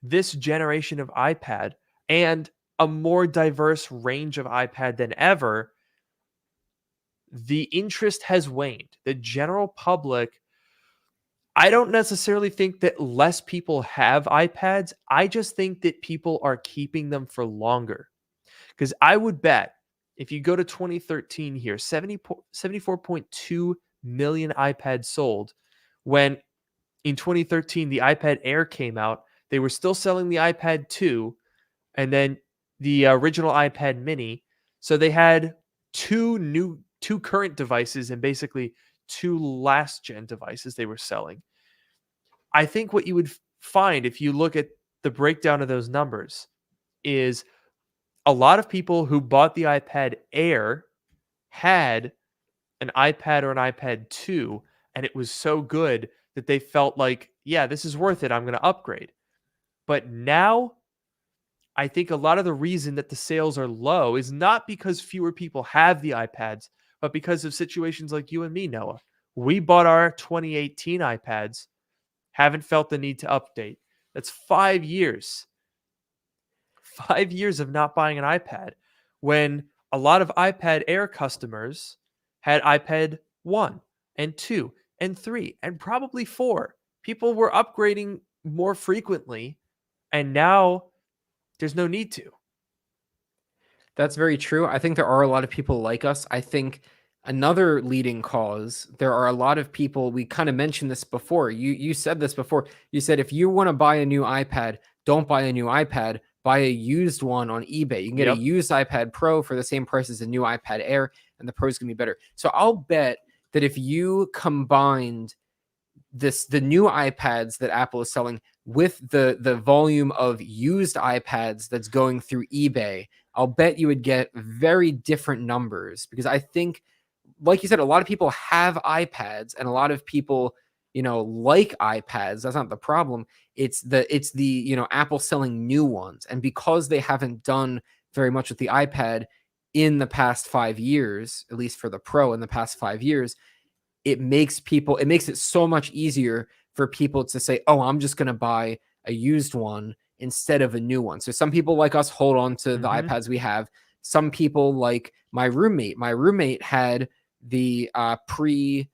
this generation of iPad and a more diverse range of iPad than ever, the interest has waned. The general public, I don't necessarily think that less people have iPads. I just think that people are keeping them for longer. Because I would bet if you go to 2013 here, 74.2 million iPads sold. When in 2013 the iPad Air came out, they were still selling the iPad 2 and then the original iPad Mini. So they had two current devices and basically 2 last gen devices they were selling. I think what you would find if you look at the breakdown of those numbers is a lot of people who bought the iPad Air had an iPad or an iPad 2, and it was so good that they felt like, yeah, this is worth it. I'm going to upgrade. But now, I think a lot of the reason that the sales are low is not because fewer people have the iPads, but because of situations like you and me, Noah. We bought our 2018 iPads, haven't felt the need to update. That's 5 years. 5 years of not buying an iPad when a lot of iPad Air customers had iPad 1 and 2 and 3 and probably 4. People were upgrading more frequently, and now there's no need to. That's very true. I think there are a lot of people like us. I think another leading cause, there are a lot of people, we kind of mentioned this before. You said this before. You said if you want to buy a new iPad, don't buy a new iPad, buy a used one on eBay. You can get a Yep. used iPad Pro for the same price as a new iPad Air, and the Pro's gonna be better. So I'll bet that if you combined the new iPads that Apple is selling with the volume of used iPads that's going through eBay, I'll bet you would get very different numbers, because I think, like you said, a lot of people have iPads and a lot of people, like iPads. That's not the problem. It's the Apple selling new ones. And because they haven't done very much with the iPad in the past 5 years, at least for the Pro in the past 5 years, it makes it so much easier for people to say, oh, I'm just going to buy a used one instead of a new one. So some people like us hold on to the iPads we have. Some people, like my roommate had the pre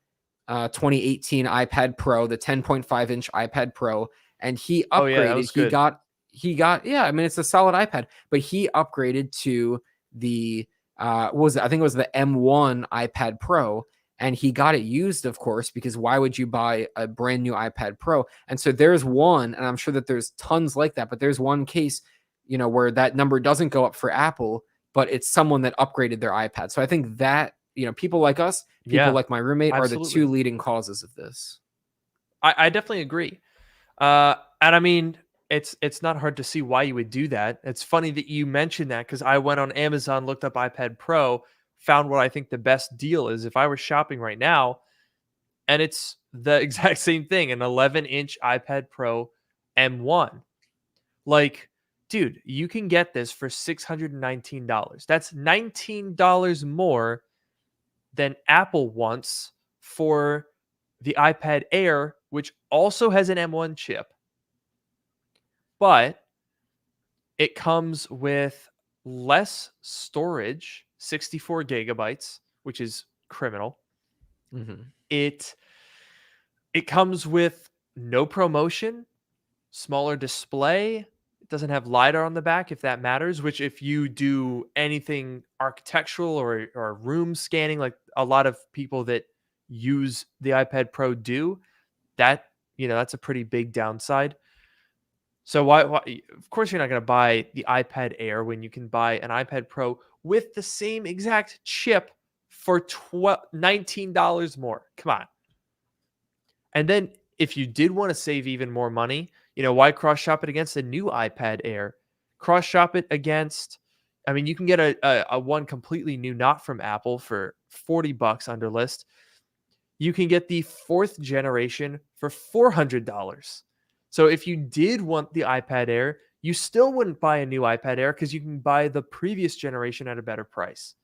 2018 iPad Pro, the 10.5 inch iPad Pro, and he upgraded. Oh, yeah, that was good. Yeah, I mean, it's a solid iPad, but he upgraded to the I think it was the M1 iPad Pro, and he got it used, of course, because why would you buy a brand new iPad Pro? And so there's one, and I'm sure that there's tons like that, but there's one case, where that number doesn't go up for Apple, but it's someone that upgraded their iPad. So I think that, people like us, people Yeah, like my roommate, are the absolutely. two leading causes of this. I definitely agree. And I mean, it's not hard to see why you would do that. It's funny that you mentioned that, because I went on Amazon, looked up iPad Pro, found what I think the best deal is if I were shopping right now, and it's the exact same thing, an 11-inch iPad Pro M1. Like, dude, you can get this for $619. That's $19 more than Apple wants for the iPad Air, which also has an M1 chip, but it comes with less storage, 64 gigabytes, which is criminal. Mm-hmm. It comes with no ProMotion, smaller display. It doesn't have LiDAR on the back, if that matters, which if you do anything architectural or room scanning, like a lot of people that use the iPad Pro do, that's a pretty big downside. So why of course you're not going to buy the iPad Air when you can buy an iPad Pro with the same exact chip for $19 more. Come on. And then if you did want to save even more money, why cross shop it against a new iPad Air? Cross shop it against, I mean, you can get a one completely new, not from Apple, for $40 under list. You can get the 4th generation for $400. So if you did want the iPad Air, you still wouldn't buy a new iPad Air, because you can buy the previous generation at a better price.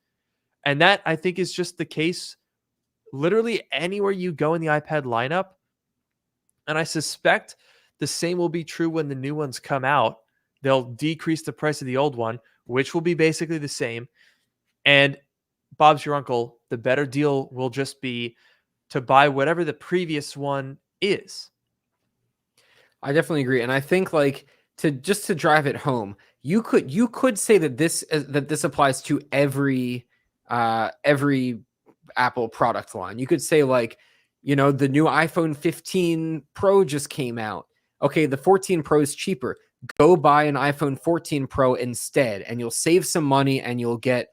And that, I think, is just the case literally anywhere you go in the iPad lineup. And I suspect the same will be true when the new ones come out. They'll decrease the price of the old one, which will be basically the same. And Bob's your uncle, the better deal will just be to buy whatever the previous one is. I definitely agree, and I think, like, to drive it home, you could say that this applies to every Apple product line. You could say, like, the new iPhone 15 Pro just came out. Okay, the 14 Pro is cheaper. Go buy an iPhone 14 Pro instead, and you'll save some money, and you'll get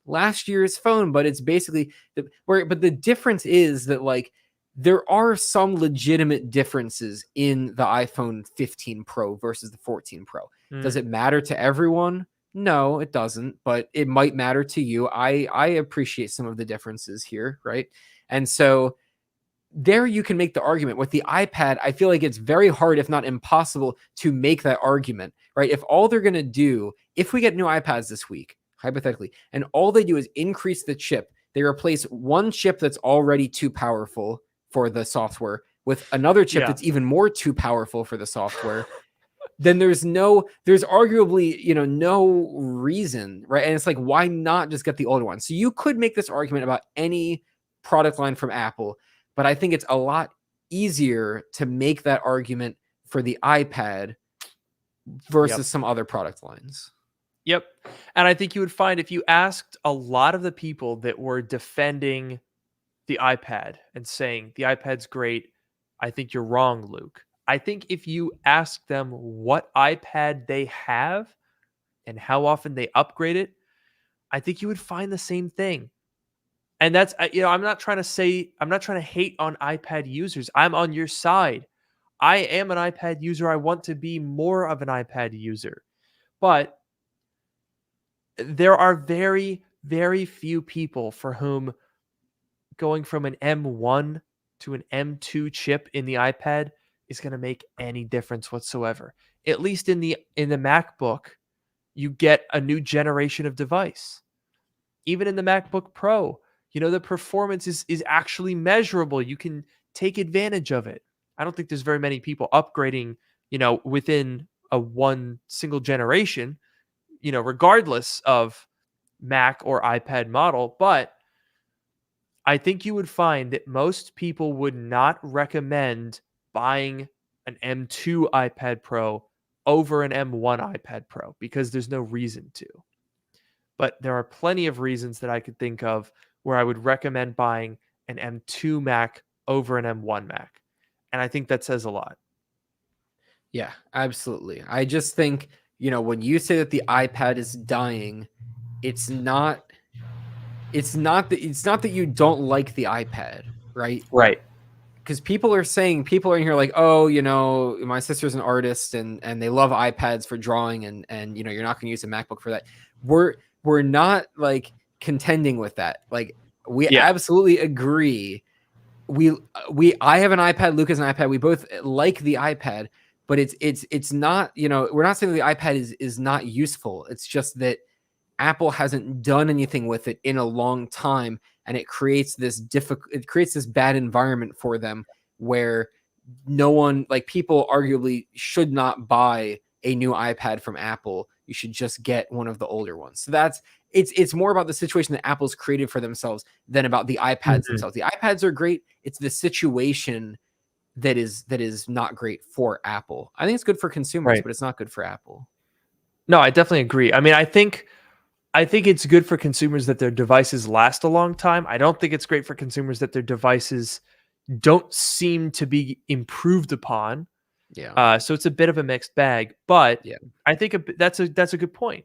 last year's phone. But it's basically but the difference is that, like, there are some legitimate differences in the iPhone 15 Pro versus the 14 Pro. Does it matter to everyone? No, it doesn't, but it might matter to you. I appreciate some of the differences here, right? And so there you can make the argument. With the iPad, I feel like it's very hard, if not impossible, to make that argument, right? If all they're going to do, if we get new iPads this week, hypothetically, and all they do is increase the chip, they replace one chip that's already too powerful for the software with another chip that's even more too powerful for the software, then there's arguably, no reason, right? And it's like, why not just get the older one? So you could make this argument about any product line from Apple, but I think it's a lot easier to make that argument for the iPad versus some other product lines. Yep. And I think you would find if you asked a lot of the people that were defending the iPad and saying the iPad's great, I think you're wrong, Luke. I think if you ask them what iPad they have and how often they upgrade it, I think you would find the same thing. And that's, I'm not trying to hate on iPad users. I'm on your side. I am an iPad user. I want to be more of an iPad user. But there are very, very few people for whom going from an M1 to an M2 chip in the iPad is going to make any difference whatsoever. At least in the MacBook, you get a new generation of device. Even in the MacBook Pro, the performance is actually measurable. You can take advantage of it. I don't think there's very many people upgrading, within a one single generation, regardless of Mac or iPad model. But I think you would find that most people would not recommend buying an M2 iPad Pro over an M1 iPad Pro because there's no reason to. But there are plenty of reasons that I could think of where I would recommend buying an M2 Mac over an M1 Mac. And I think that says a lot. Yeah, absolutely. I just think, when you say that the iPad is dying, it's not that you don't like the iPad, right? Right. Because people are in here like, oh, my sister's an artist and they love iPads for drawing and you're not going to use a MacBook for that. We're not like contending with that. Like we absolutely agree. I have an iPad, Luke has an iPad. We both like the iPad, but it's not, we're not saying that the iPad is not useful. It's just that Apple hasn't done anything with it in a long time, and it creates this bad environment for them where no one, like people arguably should not buy a new iPad from Apple. You should just get one of the older ones. So it's more about the situation that Apple's created for themselves than about the iPads themselves. The iPads are great. It's the situation that is not great for Apple. I think it's good for consumers, but it's not good for Apple. No, I definitely agree. I mean, I think it's good for consumers that their devices last a long time. I don't think it's great for consumers that their devices don't seem to be improved upon. Yeah. So it's a bit of a mixed bag, but Yeah. I think that's a good point.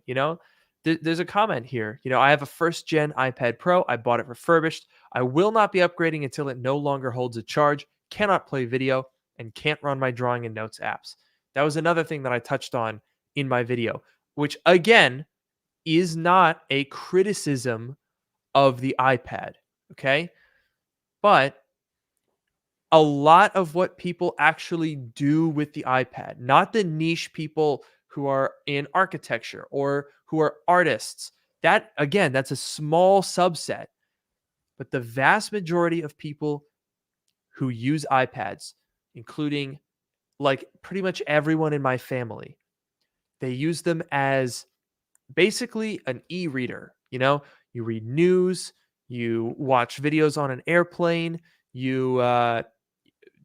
There's a comment here. I have a first gen iPad Pro. I bought it refurbished. I will not be upgrading until it no longer holds a charge, cannot play video, and can't run my drawing and notes apps. That was another thing that I touched on in my video, which again is not a criticism of the iPad. Okay. But a lot of what people actually do with the iPad, not the niche people who are in architecture or who are artists, that again, that's a small subset. But the vast majority of people who use iPads, including like pretty much everyone in my family, they use them as basically an e-reader. You read news, you watch videos on an airplane, you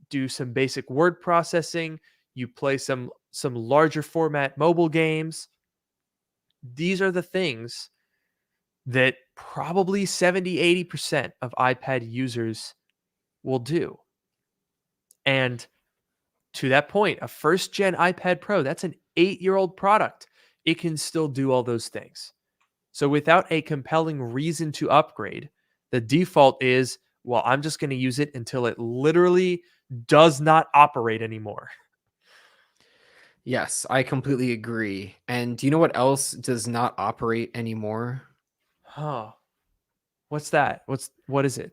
do some basic word processing, you play some larger format mobile games. These are the things that probably 70-80% of iPad users will do. And to that point, a first gen iPad Pro, that's an 8-year-old product. It can still do all those things. So without a compelling reason to upgrade, the default is, well, I'm just going to use it until it literally does not operate anymore. Yes, I completely agree. And do you know what else does not operate anymore? Huh. What's that? What is it?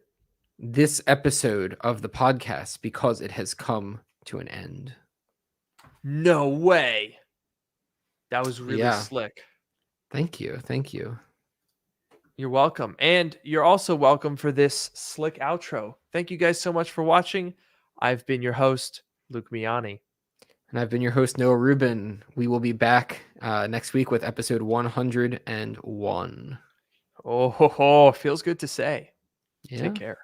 This episode of the podcast, because it has come to an end. No way. That was really slick. Thank you. Thank you. You're welcome. And you're also welcome for this slick outro. Thank you guys so much for watching. I've been your host, Luke Miani. And I've been your host, Noah Rubin. We will be back next week with episode 101. Oh, feels good to say. Yeah. Take care.